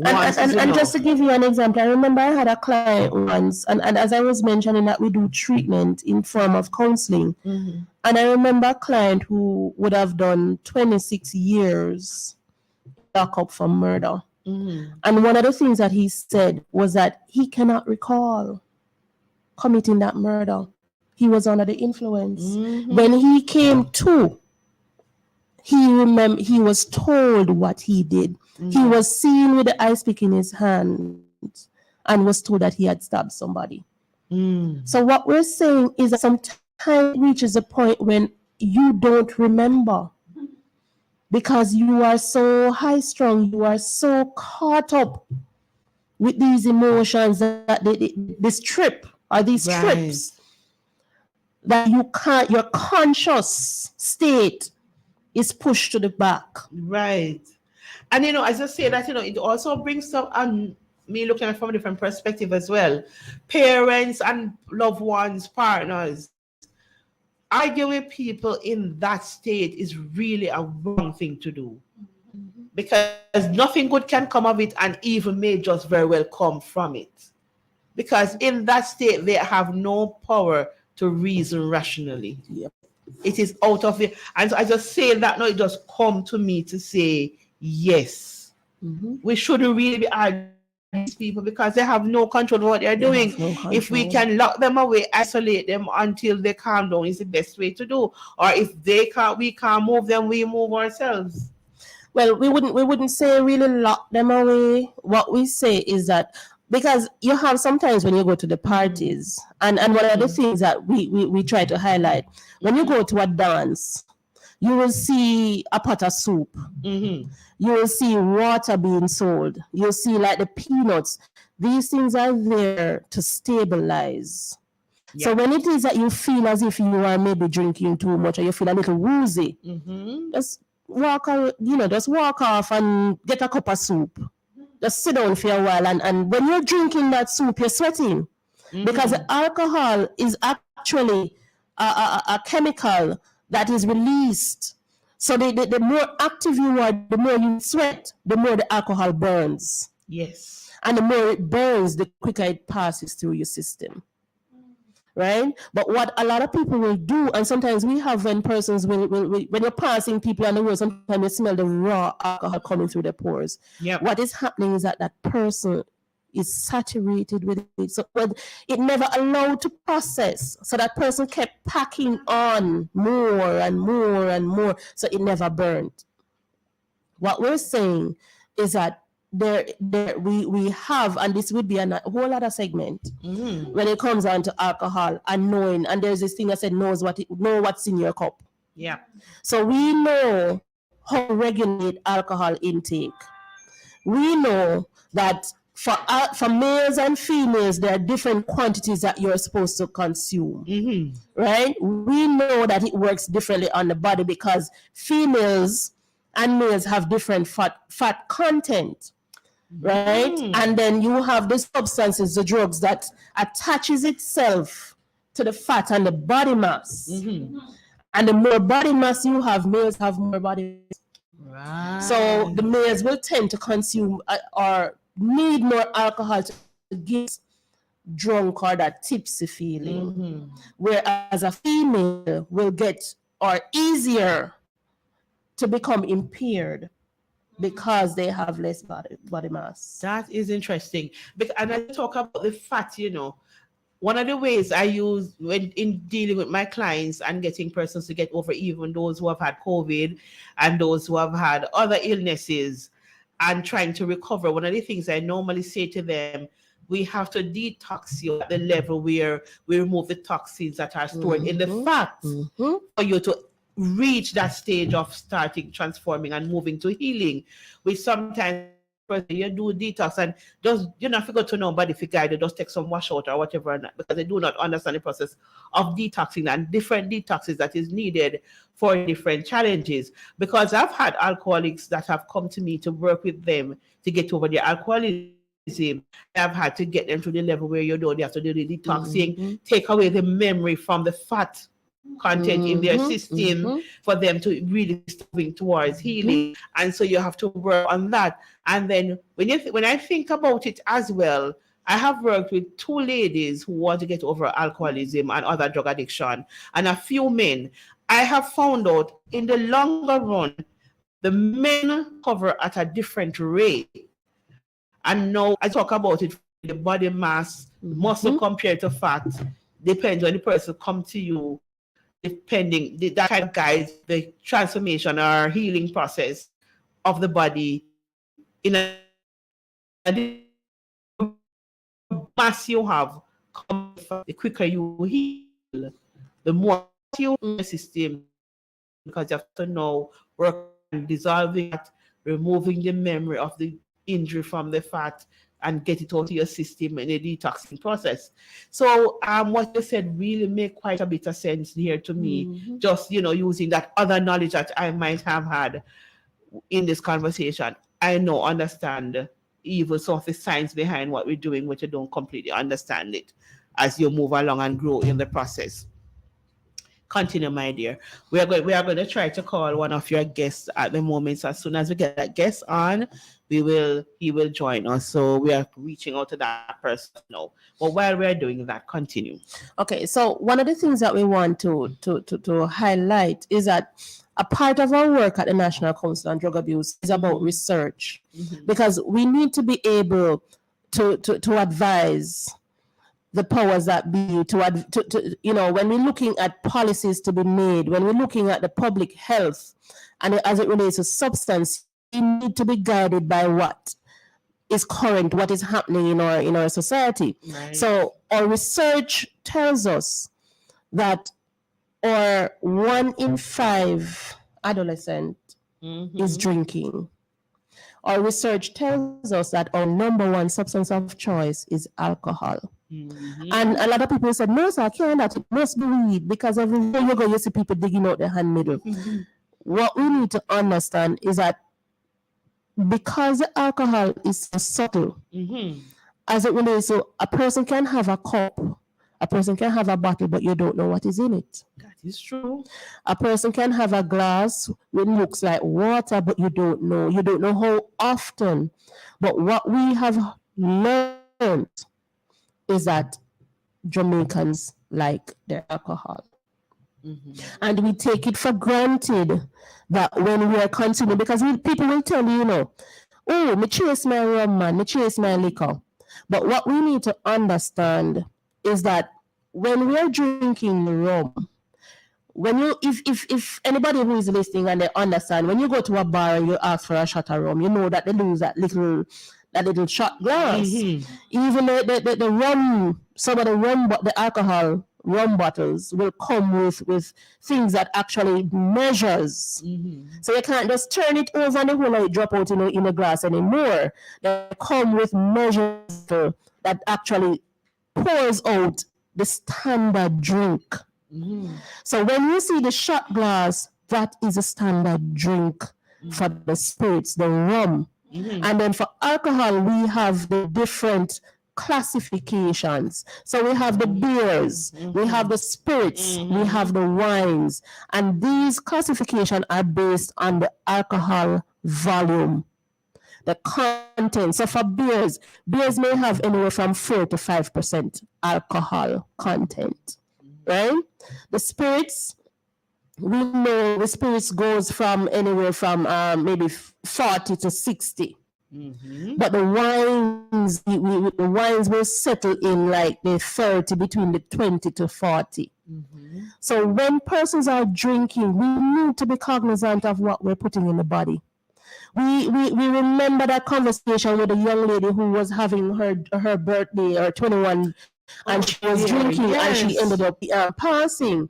And just to give you an example, I remember I had a client once, and as I was mentioning that we do treatment in form of counseling. And I remember a client who would have done 26 years lock up for murder. And one of the things that he said was that he cannot recall committing that murder. He was under the influence. When he came to, he was told what he did. He was seen with the ice pick in his hand and was told that he had stabbed somebody. So what we're saying is that sometimes it reaches a point when you don't remember, because you are so high strung, you are so caught up with these emotions that this trip or these trips, that you can't, your conscious state is pushed to the back. Right. And as I say that, it also brings up me looking at it from a different perspective as well. Parents and loved ones, partners, arguing with people in that state is really a wrong thing to do, because nothing good can come of it, and evil may just very well come from it, because in that state they have no power to reason rationally. It is out of it. And so I just say that now, it just come to me to say yes, we shouldn't really be arguing these people because they have no control of what they're doing. Have no If we control. can lock them away, isolate them until they calm down is the best way to do. Or if they can't, we can't move them, we move ourselves. Well, we wouldn't say really lock them away. What we say is that because you have sometimes when you go to the parties, and one of the things that we try to highlight, when you go to a dance, you will see a pot of soup. Mm-hmm. You will see water being sold. You'll see like the peanuts. These things are there to stabilize. So Yeah. when it is that you feel as if you are maybe drinking too much or you feel a little woozy, Mm-hmm. just just walk off and get a cup of soup. Just sit down for a while, and when you're drinking that soup, you're sweating because the alcohol is actually a chemical that is released. So the more active you are, the more you sweat, the more the alcohol burns. Yes. And the more it burns, the quicker it passes through your system. Right? But what a lot of people will do, and sometimes we have when persons when you're passing people on the road, sometimes you smell the raw alcohol coming through their pores. Yep. What is happening is that person is saturated with it. So it never allowed to process. So that person kept packing on more and more and more. So it never burned. What we're saying is that we have, and this would be a whole other segment when it comes on to alcohol and knowing, and there's this thing I said, know what's in your cup. Yeah. So we know how to regulate alcohol intake. We know that for males and females, there are different quantities that you're supposed to consume. Mm-hmm. Right? We know that it works differently on the body because females and males have different fat content. Right? And then you have the substances, the drugs that attaches itself to the fat and the body mass. And the more body mass you have, males have more body mass. Right. So the males will tend to consume or need more alcohol to get drunk or that tipsy feeling. Whereas a female will get or easier to become impaired because they have less body mass. That is interesting. And I talk about the fat, one of the ways I use when in dealing with my clients and getting persons to get over, even those who have had COVID and those who have had other illnesses and trying to recover, one of the things I normally say to them, we have to detox you at the level where we remove the toxins that are stored in the fat for you to reach that stage of starting transforming and moving to healing, which sometimes you do detox and just you're not forgot to nobody if you guide you just take some wash out or whatever, because they do not understand the process of detoxing and different detoxes that is needed for different challenges. Because I've had alcoholics that have come to me to work with them to get over their alcoholism. I've had to get them to the level where they have to do the detoxing, take away the memory from the fat content in their system for them to really moving towards healing. And so you have to work on that. And then when I think about it as well, I have worked with 2 ladies who want to get over alcoholism and other drug addiction and a few men. I have found out in the longer run, the men cover at a different rate. And now I talk about it, the body mass, muscle compared to fat, depends when the person come to you, depending, that kind of guides the transformation or healing process of the body in a mass you have, the quicker you heal, the more you the system, because you have to know work on dissolving it, removing the memory of the injury from the fat and get it out of your system in a detoxing process. So what you said really make quite a bit of sense here to me, just using that other knowledge that I might have had in this conversation. I understand even some of the science behind what we're doing, which you don't completely understand it as you move along and grow in the process. Continue, my dear. We are going to try to call one of your guests at the moment. So as soon as we get that guest on, he will join us. So we are reaching out to that person now. But while we are doing that, continue. Okay, so one of the things that we want to highlight is that a part of our work at the National Council on Drug Abuse is about research, because we need to be able to advise the powers that be when we're looking at policies to be made, when we're looking at the public health, and as it relates to substance, we need to be guided by what is current, what is happening in our society. Right. So our research tells us that 1 in 5 adolescents is drinking. Our research tells us that our number 1 substance of choice is alcohol. And a lot of people said, no, sir, I can't that. It must be weed, because everywhere you go, you see people digging out the hand middle. What we need to understand is that because the alcohol is so subtle, as it relates to a person can have a cup, a person can have a bottle, but you don't know what is in it. That is true. A person can have a glass which looks like water, but you don't know. You don't know how often. But what we have learned is that Jamaicans like their alcohol. And we take it for granted that when we are consuming, because people will tell you, oh, me chase my rum, man, me chase my liquor. But what we need to understand is that when we are drinking rum, if anybody who is listening and they understand, when you go to a bar and you ask for a shot of rum, you know that they lose that little shot glass. Even the rum, some of the alcohol rum bottles will come with things that actually measures. So you can't just turn it over and the whole it drop out in a glass anymore. They come with measures that actually pours out the standard drink. So when you see the shot glass, that is a standard drink for the spirits, the rum. And then for alcohol, we have the different classifications. So we have the beers, we have the spirits, we have the wines, and these classifications are based on the alcohol volume, the content. So for beers may have anywhere from 4 to 5% alcohol content, right? The spirits, we know the spirits goes from anywhere from maybe 40 to 60. But the wines will settle in like the 30, between the 20 to 40. So when persons are drinking, we need to be cognizant of what we're putting in the body. We remember that conversation with a young lady who was having her birthday, or 21, and she was drinking, and she ended up passing.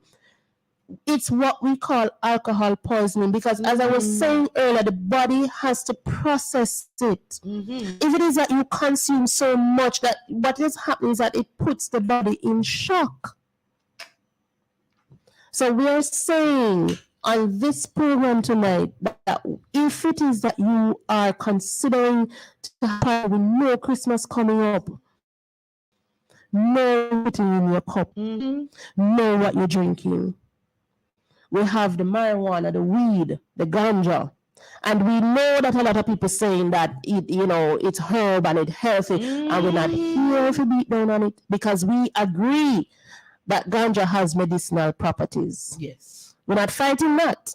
It's what we call alcohol poisoning, because as I was saying earlier, the body has to process it. If it is that you consume so much, that what is happening is that it puts the body in shock. So we are saying on this program tonight that if it is that you are considering to have no Christmas coming up, know what's in your cup, know what you're drinking. We have the marijuana, the weed, the ganja. And we know that a lot of people saying that it's herb and it's healthy, and we're not here to beat down on it, because we agree that ganja has medicinal properties. Yes. We're not fighting that,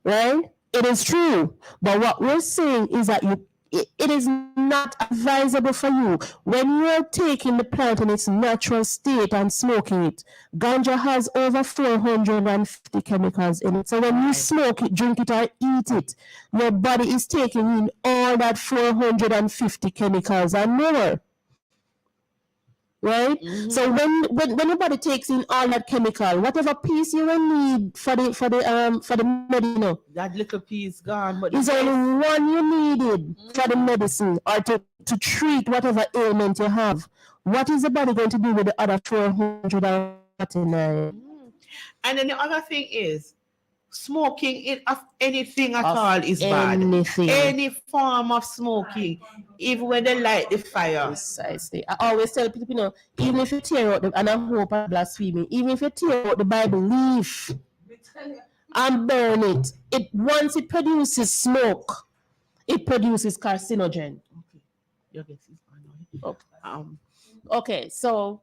right? It is true. But what we're saying is that it is not advisable for you when you're taking the plant in its natural state and smoking it. Ganja has over 450 chemicals in it. So when you smoke it, drink it, or eat it, your body is taking in all that 450 chemicals and more. Right? So when your body takes in all that chemical, whatever piece you will need for the medicine, that little piece gone, but is only one you needed for the medicine, or to treat whatever ailment you have. What is the body going to do with the other 449? And then the other thing is, smoking of anything at all is bad. Any form of smoking, even when they light the fire. Precisely. I always tell people, even if you tear out and I hope I blaspheme, even if you tear out the Bible leaf and burn it, once it produces smoke, it produces carcinogen. Okay. Your guess is annoying. Okay, so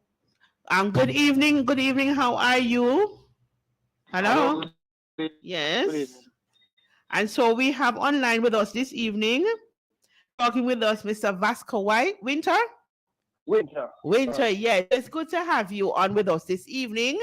good evening. How are you? Hello. Yes. Good evening. And so we have online with us this evening, talking with us, Mr. Vasco Winter. Winter. Winter, yes. It's good to have you on with us this evening.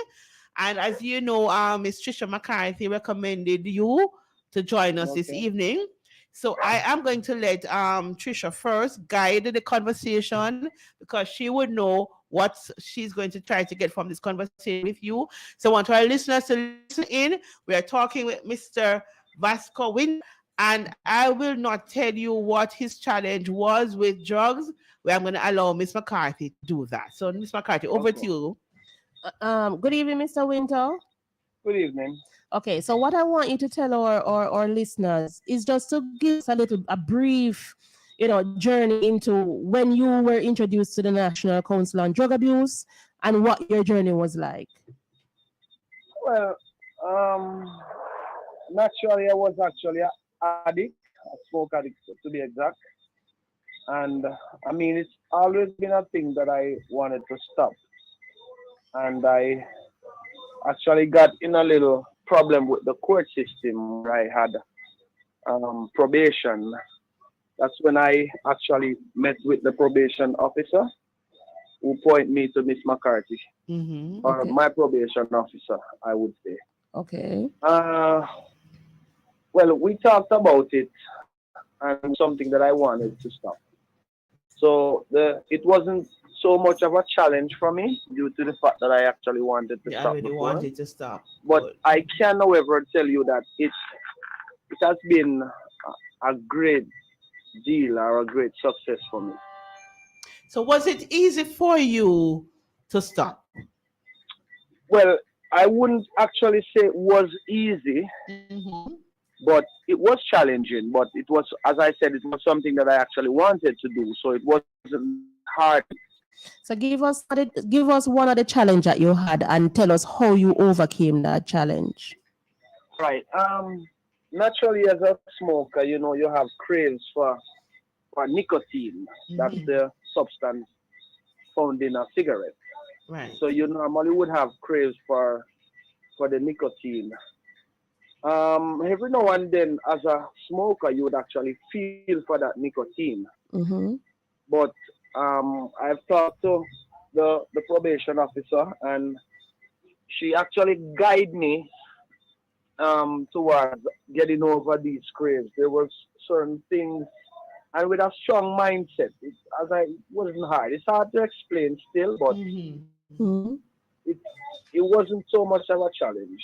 And as you know, Miss Trisha McCarthy recommended you to join us this Okay. evening. So I am going to let Trisha first guide the conversation because she would know what she's going to try to get from this conversation with you. So I want our listeners to listen in. We are talking with Mr. Vasco Win, and I will not tell you what his challenge was with drugs. Where I'm going to allow Miss McCarthy to do that. So, Miss McCarthy, over to Okay. you. Good evening, Mr. Winter. Good evening. Okay, so what I want you to tell our listeners is just to give us a brief, journey into when you were introduced to the National Council on Drug Abuse and what your journey was like. Well, naturally, I was actually an addict, a smoke addict to be exact. And I mean, it's always been a thing that I wanted to stop. And I actually got in a little problem with the court system where I had probation. That's when I actually met with the probation officer who point me to Miss McCarthy, Mm-hmm. or Okay. my probation officer, I would say. Okay. Uh, well, we talked about it and something that I wanted to stop. So it wasn't so much of a challenge for me due to the fact that I actually wanted to You stop already before. wanted to stop. But Good. I can, however, tell you that it has been a great deal or a great success for me. So, was it easy for you to stop? Well, I wouldn't actually say it was easy, Mm-hmm. but it was challenging. But it was, as I said, it was something that I actually wanted to do. So it wasn't hard. So give us one of the challenge that you had and tell us how you overcame that challenge. Right. Naturally, as a smoker, you have craves for nicotine. That's Mm-hmm. the substance found in a cigarette. Right. So you normally would have craves for the nicotine. Every now and then, as a smoker, you would actually feel for that nicotine. Mm-hmm. But I've talked to the probation officer, and she actually guided me towards getting over these craves. There was certain things, and with a strong mindset. It wasn't hard. It's hard to explain still, but Mm-hmm. Mm-hmm. it it wasn't so much of a challenge.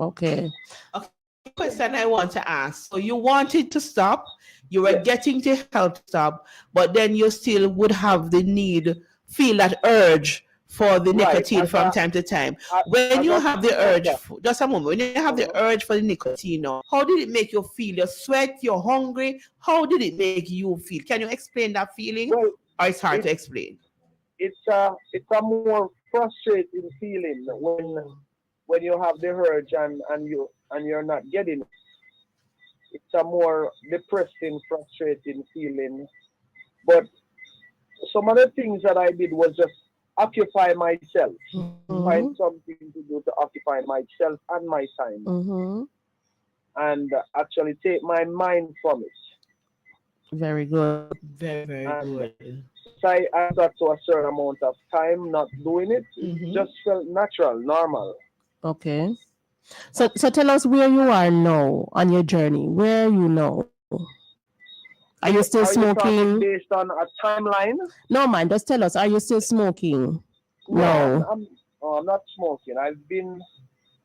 Okay. Okay. Question I want to ask. So, you wanted to stop, you were Yes, getting to help stop, but then you still would have the need, feel that urge for the right. nicotine from time to time. When As you a have the urge, smoker, just a moment, when you have the uh urge for the nicotine now, how did it make you feel? You're sweat, you're hungry. How did it make you feel? Can you explain that feeling, well, or it's hard it to explain? it's a more frustrating feeling when you have the urge and you're not getting it. It's a more depressing, frustrating feeling. But some of the things that I did was just occupy myself, Mm-hmm. find Mm-hmm. something to do to occupy myself and my time, Mm-hmm. and actually take my mind from it. Very good. Very, very And good. once I got to a certain amount of time not doing it, it Mm-hmm. just felt natural, normal. Okay. So tell us where you are now on your journey. Where are you now? Are you still Are you smoking? talking based on a timeline? No, man, just tell us, are you still smoking? No, No. I'm not smoking. I've been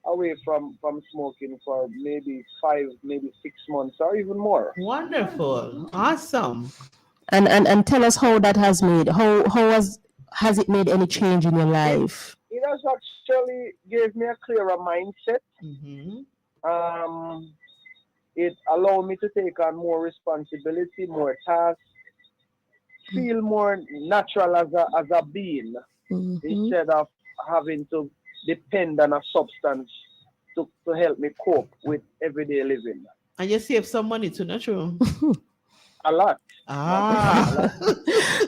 away from smoking for maybe 5, maybe 6 months or even more. Wonderful. Awesome. And tell us how that has made has it made any change in your It life? it has actually gave me a clearer mindset. Mm-hmm. Um, it allowed me to take on more responsibility, more tasks, feel more natural as a being Mm-hmm. instead of having to depend on a substance to help me cope with everyday living. And you save some money too, not true? A lot, a Ah.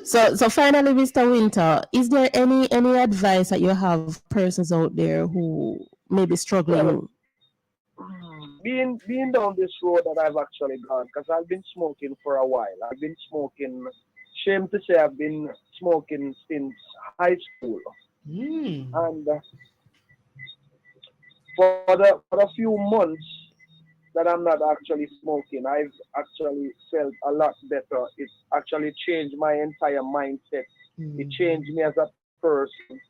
lot. So finally, Mr. Winter, is there any advice that you have for persons out there who may be Well, struggling? being down this road that I've actually gone, because I've been smoking for a while. I've been smoking shame to say I've been smoking since high school. Mm. And for the few months that I'm not actually smoking, I've actually felt a lot better. It actually changed my entire mindset. It changed me as a person,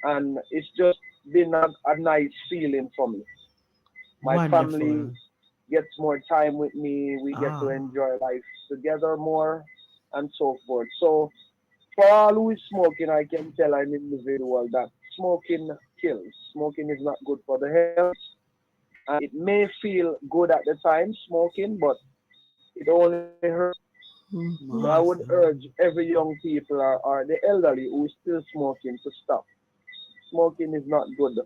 and it's just been a nice feeling for me. My family Wonderful. gets more time with me. We get to Ah. enjoy life together more, and so forth. So for all who is smoking, I can tell an individual that smoking kills. Smoking is not good for the health. And it may feel good at the time, smoking, but it only hurts. So I would Awesome. urge every young people or the elderly who is still smoking to stop. Smoking is not good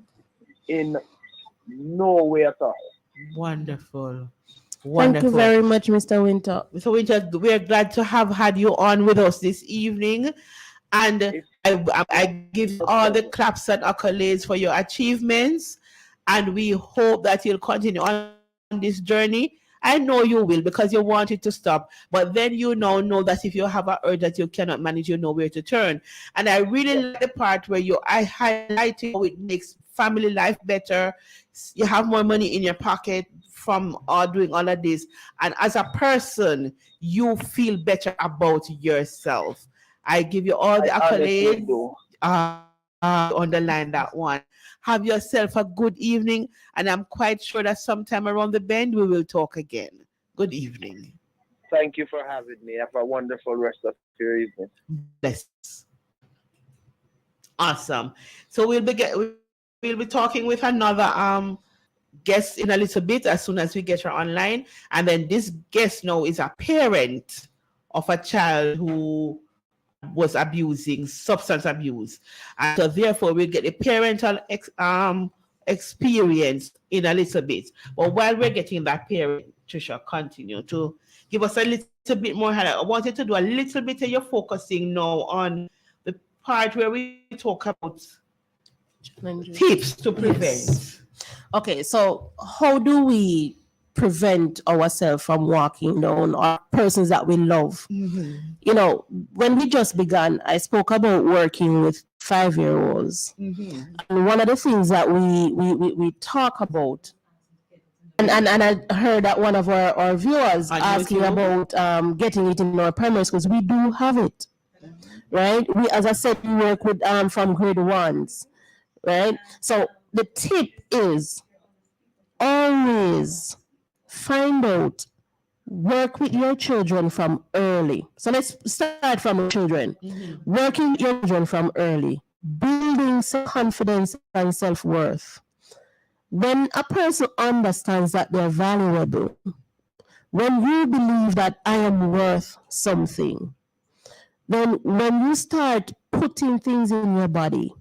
in no way at all. Wonderful. Thank you Wonderful. very much, Mr. Winter. So we're glad to have had you on with us this evening. And It's I give you a all the pleasure. claps and accolades for your achievements. And we hope that you'll continue on this journey. I know you will because you want it to stop. But then you now know that if you have a urge that you cannot manage, you know where to turn. And I really Yes, like the part where I highlighted how it makes family life better. You have more money in your pocket from all doing all of this. And as a person, you feel better about yourself. I give you all the I honestly accolades. do. Underline that one. Have yourself a good evening, and I'm quite sure that sometime around the bend we will talk again. Good evening. Thank you for having me. Have a wonderful rest of your evening. Bless. Awesome. So we'll be talking with another guest in a little bit as soon as we get her online. And then this guest now is a parent of a child who was abusing substance abuse, and so therefore we'll get the parental experience in a little bit. But while we're getting that, parent Trisha, continue to give us a little bit more highlight. I wanted to do a little bit of your focusing now on the part where we talk about Challenges. tips to Yes. prevent. Okay, so how do we prevent ourselves from walking down or persons that we love? Mm-hmm. You know, when we just began, I spoke about working with 5-year-olds. Mm-hmm. And one of the things that we talk about, and I heard that one of our viewers On asking YouTube. about getting it in our primary schools. We do have it, right? We, as I said, we work with from grade ones, right? So the tip is always find out, work with your children from early. So let's start from children. Working with your children from early, building self-confidence and self-worth. When a person understands that they're valuable, when you believe that I am worth something, then when you start putting things in your body,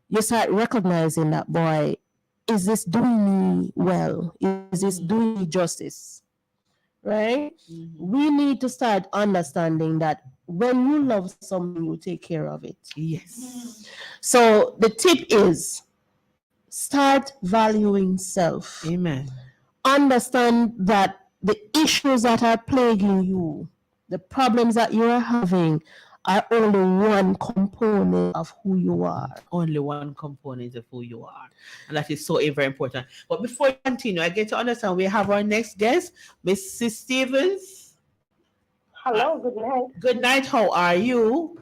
you start recognizing that, boy, is this doing me well? Is this doing me justice? Right? We need to start understanding that when you love something, you take care of it. Yes. So the tip is start valuing self. Amen. Understand that the issues that are plaguing you, the problems that you are having, are only one component of who you are. Only one component of who you are. And that is so very important. But before we continue, I get to understand we have our next guest, Mrs. Stevens. Hello, good night. Good night. How are you?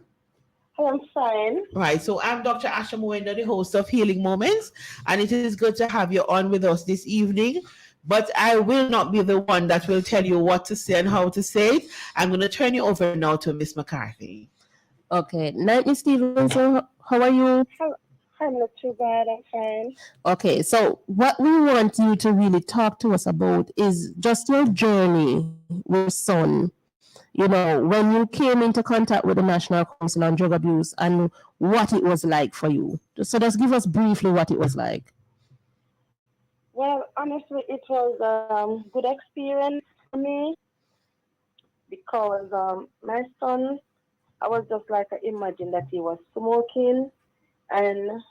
I am fine. Right. So I'm Dr. Asha Mwenda, the host of Healing Moments, and it is good to have you on with us this evening. But I will not be the one that will tell you what to say and how to say it. I'm going to turn you over now to Miss McCarthy. Okay. Night, Miss Stevens. So how are you? I'm not too bad. I'm fine. Okay, so what we want you to really talk to us about is just your journey with your son. You know, when you came into contact with the National Council on Drug Abuse and what it was like for you. So just give us briefly what it was like. Well, honestly, it was good experience for me because my son, I was just like, I imagined that he was smoking, and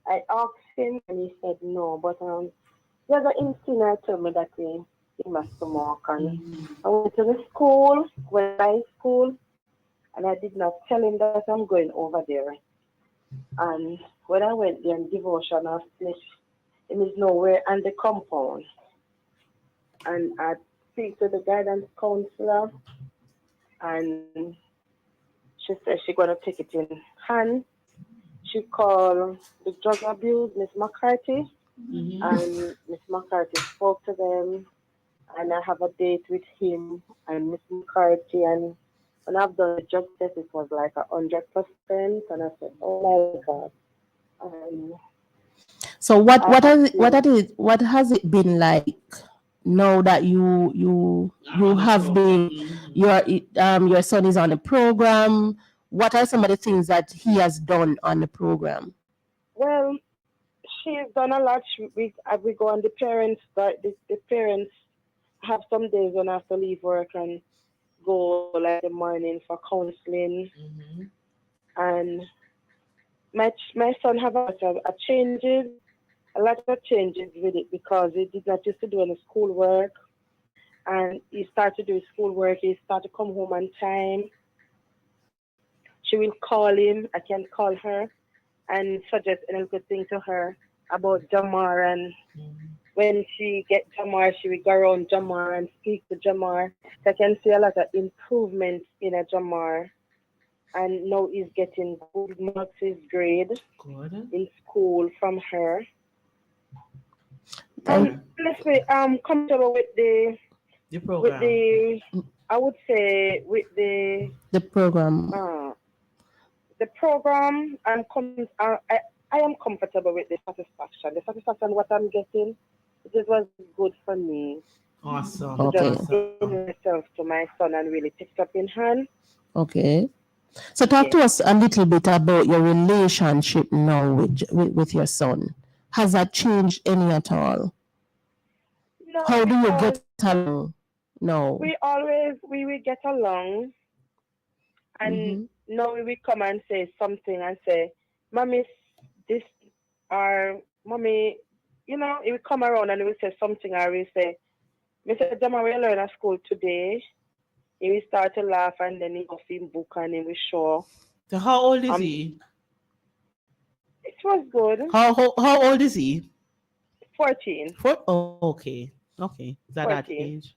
I asked him, and he said no. But the other instinct told me that he must smoke, and I went to the school, went to high school, and I did not tell him that I'm going over there. And when I went there in devotion of Smith, him is nowhere on the compound. And I speak to the guidance counselor, and she said she's gonna take it in hand. She called the drug abuse, Miss McCarthy, and Miss McCarthy spoke to them, and I have a date with him and Miss McCarthy, and when I've done the drug test, it was like 100%, and I said, oh my God. So I what has it been like now that you have been your son is on the program? What are some of the things that he has done on the program? Well, she's done a lot. We go on the parents, the parents have some days when I have to leave work and go like the morning for counseling. And my son have a lot of changes with it, because he did not used to do any schoolwork, and he started to do his schoolwork. He started to come home on time. She will call him. I can call her and suggest any good thing to her about Jamar, and when she get Jamar, she will go around Jamar and speak to Jamar. So I can see a lot of improvement in a Jamar, and now he's getting good marks, his grade in school from her. And honestly, I'm comfortable with the program. With the, I would say with the program. The program, I am comfortable with the satisfaction. The satisfaction what I'm getting, it was good for me. Awesome. To Okay. just bring myself to my son and really take it up in hand. Okay. So talk to us a little bit about your relationship now with your son. Has that changed any at all? No, How do you get along? No. We will get along, and now we will come and say something and say, "Mommy, this," or "Mommy," he will come around and he will say something, or we say, "Mr. Jama, we learn at school today." He will start to laugh, and then he go film book and he will show. So how old is he? It was good. How old is he? 14. Okay. That age.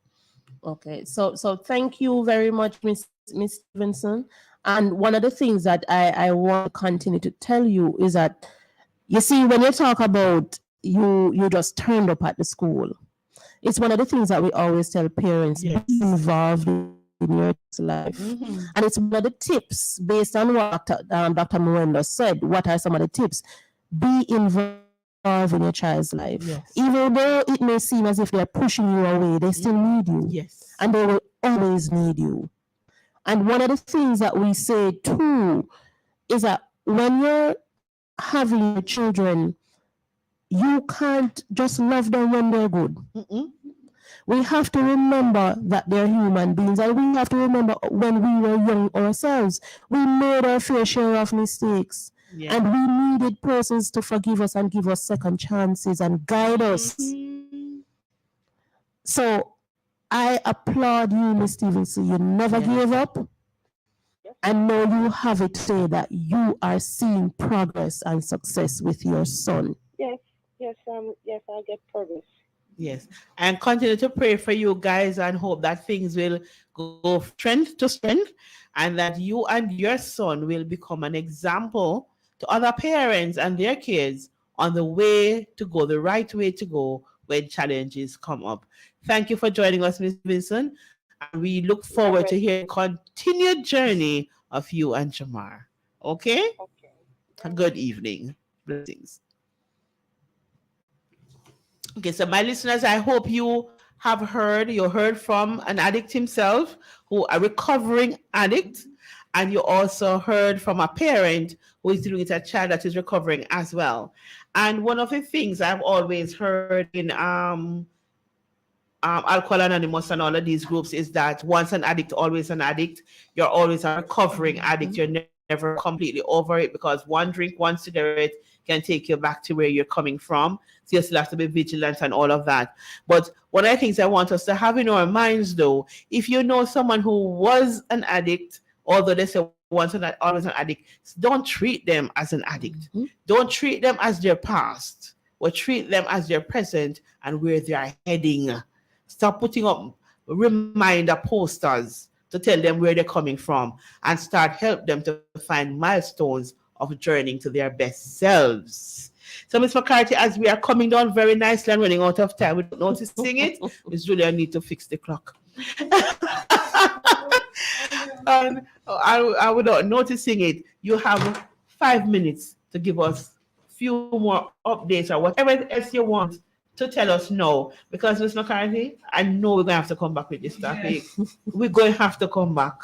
Okay. So thank you very much, Miss Stevenson. And one of the things that I want to continue to tell you is that, you see, when you talk about you just turned up at the school, it's one of the things that we always tell parents, be involved in your life. And it's one of the tips based on what Dr. Mwenda said. What are some of the tips? Be involved in your child's life. Yes. Even though it may seem as if they're pushing you away, they still need you. Yes. And they will always need you. And one of the things that we say too is that when you're having children, you can't just love them when they're good. We have to remember that they're human beings, and we have to remember when we were young ourselves, we made our fair share of mistakes. Yeah. And we needed persons to forgive us and give us second chances and guide us. So I applaud you, Ms. Stevenson. You never gave up. And now you have it today that you are seeing progress and success with your son. Yes, I get progress. Yes, and continue to pray for you guys and hope that things will go strength to strength, and that you and your son will become an example to other parents and their kids on the way to go, the right way to go when challenges come up. Thank you for joining us, Ms. Vincent, and we look forward to hearing the continued journey of you and Jamar. Okay? A good evening. Blessings. Okay, so my listeners, I hope you heard from an addict himself, a recovering addict, and you also heard from a parent who is dealing with a child that is recovering as well. And one of the things I've always heard in Alcohol Anonymous and all of these groups is that once an addict, always an addict. You're always a recovering addict. You're never completely over it, because one drink, one cigarette can take you back to where you're coming from. So you still have to be vigilant and all of that. But one of the things I want us to have in our minds, though, if you know someone who was an addict although they say once not always an addict, don't treat them as an addict. Don't treat them as their past, or treat them as their present and where they are heading. Stop putting up reminder posters to tell them where they're coming from, and start help them to find milestones of journeying to their best selves. So, Ms. McCarthy, as we are coming down very nicely and running out of time without noticing it, Ms. Julia, I need to fix the clock. And I without noticing it, you have 5 minutes to give us a few more updates or whatever else you want to tell us now. Because, Ms. McCarthy, I know we're going to have to come back with this topic. We're going to have to come back.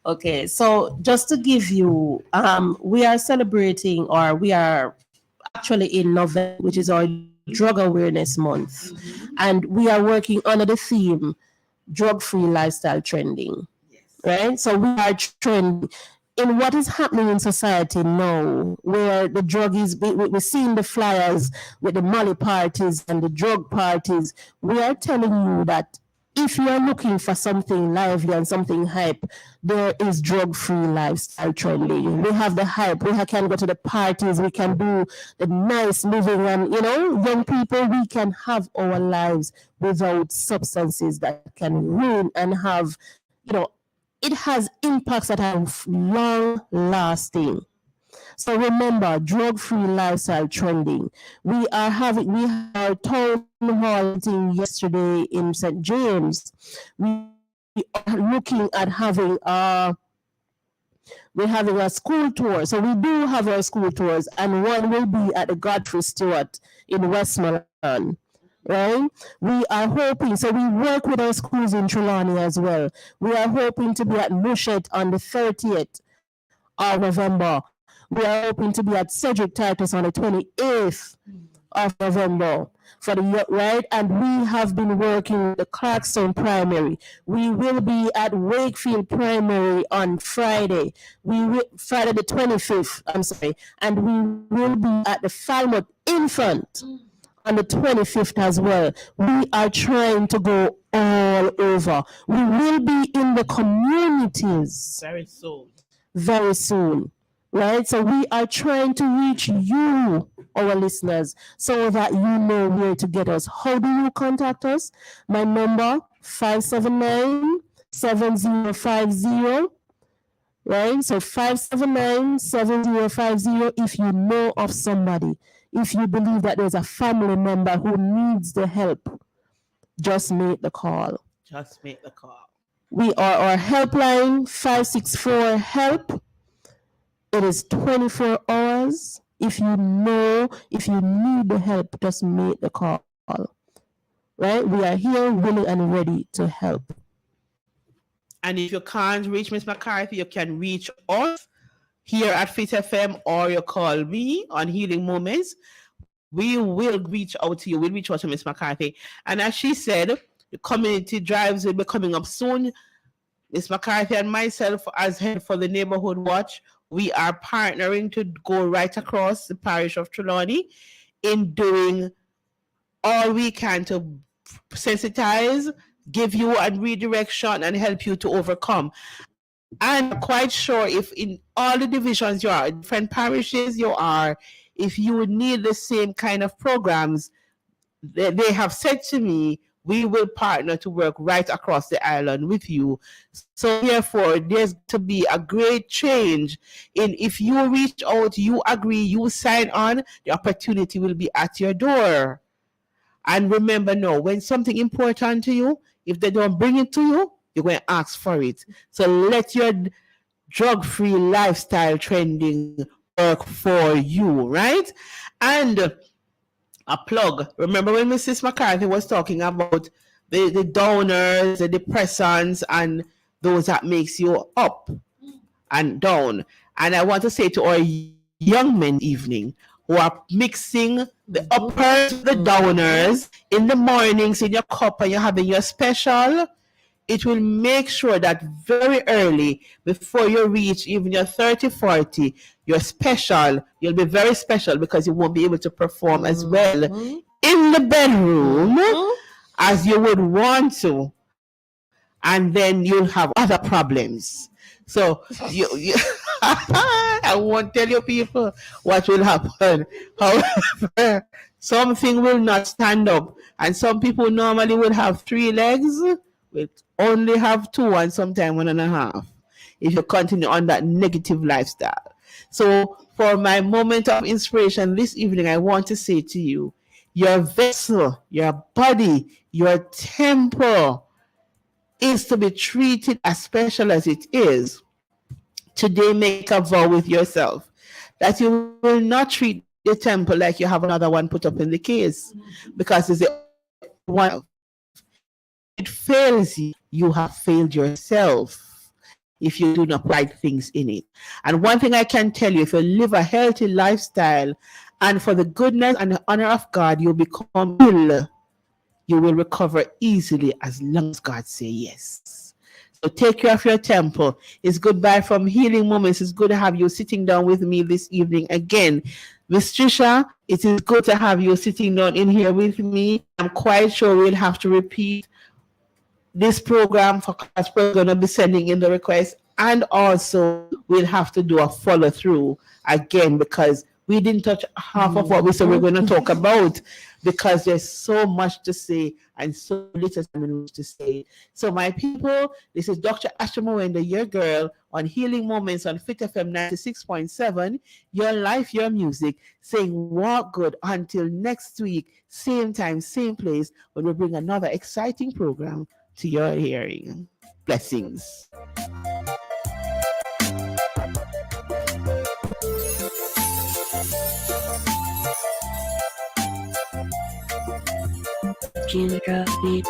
Okay, so just to give you, we are celebrating, or we are actually in November, which is our Drug Awareness Month. And we are working under the theme, drug-free lifestyle trending. Right? So we are trending in what is happening in society now, where the drug is, we're seeing the flyers with the Molly parties and the drug parties. We are telling you that if you are looking for something lively and something hype, there is drug-free lifestyle trending. We have the hype. We can go to the parties. We can do the nice living, and young people, we can have our lives without substances that can ruin and have, it has impacts that are long-lasting. So remember, drug-free lifestyle trending. We had a town hall meeting yesterday in St. James. We are looking at having we're having a school tour. So we do have our school tours, and one will be at the Godfrey Stewart in Westmoreland. Right? We are hoping, so we work with our schools in Trelawney as well. We are hoping to be at Mushet on the 30th of November. We are hoping to be at Cedric Titus on the 28th of November for the right, and we have been working with the Clarkstown Primary. We will be at Wakefield Primary on Friday. Friday the 25th, and we will be at the Falmouth Infant on the 25th as well. We are trying to go all over. We will be in the communities very soon. Right? So we are trying to reach you, our listeners, so that you know where to get us. How do you contact us? My number, 579-7050. Right? So 579-7050 if you know of somebody. If you believe that there's a family member who needs the help, just make the call. We are our helpline, 564-HELP. It is 24 hours. If you need the help, just make the call. Right? We are here, willing and ready to help. And if you can't reach Ms. McCarthy, you can reach us here at Fit FM, or you call me on Healing Moments. We will reach out to you. We'll reach out to Ms. McCarthy. And as she said, the community drives will be coming up soon. Ms. McCarthy and myself, as head for the Neighborhood Watch, we are partnering to go right across the parish of Trelawney in doing all we can to sensitize, give you a redirection, and help you to overcome. I'm quite sure if in all the divisions you are, different parishes you are, if you would need the same kind of programs, they have said to me, we will partner to work right across the island with you. So therefore, there's to be a great change in if you reach out, you agree, you sign on, the opportunity will be at your door. And remember now, when something important to you, if they don't bring it to you, you're going to ask for it. So let your drug-free lifestyle trending work for you, right? And a plug. Remember when Mrs. McCarthy was talking about the downers, the depressants, and those that makes you up and down. And I want to say to our young men evening who are mixing the uppers with the downers in the mornings in your cup and you're having your special, it will make sure that very early, before you reach even your 30, 40, your special, you'll be very special because you won't be able to perform as well in the bedroom as you would want to. And then you'll have other problems. So you I won't tell you people what will happen. However, something will not stand up, and some people normally will have 3 legs, will only have 2 and sometimes 1.5. If you continue on that negative lifestyle. So, for my moment of inspiration this evening, I want to say to you, your vessel, your body, your temple is to be treated as special as it is. Today, make a vow with yourself that you will not treat the temple like you have another one put up in the case, because it's the one. It fails you, you have failed yourself if you do not write things in it. And one thing I can tell you, if you live a healthy lifestyle and for the goodness and the honor of God, you become ill, you will recover easily as long as God say yes. So take care of your temple. It's goodbye from Healing Moments. It's good to have you sitting down with me this evening again. Miss Trisha, it is good to have you sitting down in here with me. I'm quite sure we'll have to repeat this program for class. We're going to be sending in the request, and also we'll have to do a follow through again, because we didn't touch half of what we said we're going to talk about, because there's so much to say and so little time in which to say. So my people, this is Dr. Asha Mwenda, your girl, on Healing Moments on Fit FM 96.7, your life, your music, saying walk good until next week, same time, same place, when we bring another exciting program to your hearing. Blessings. Gina Beat.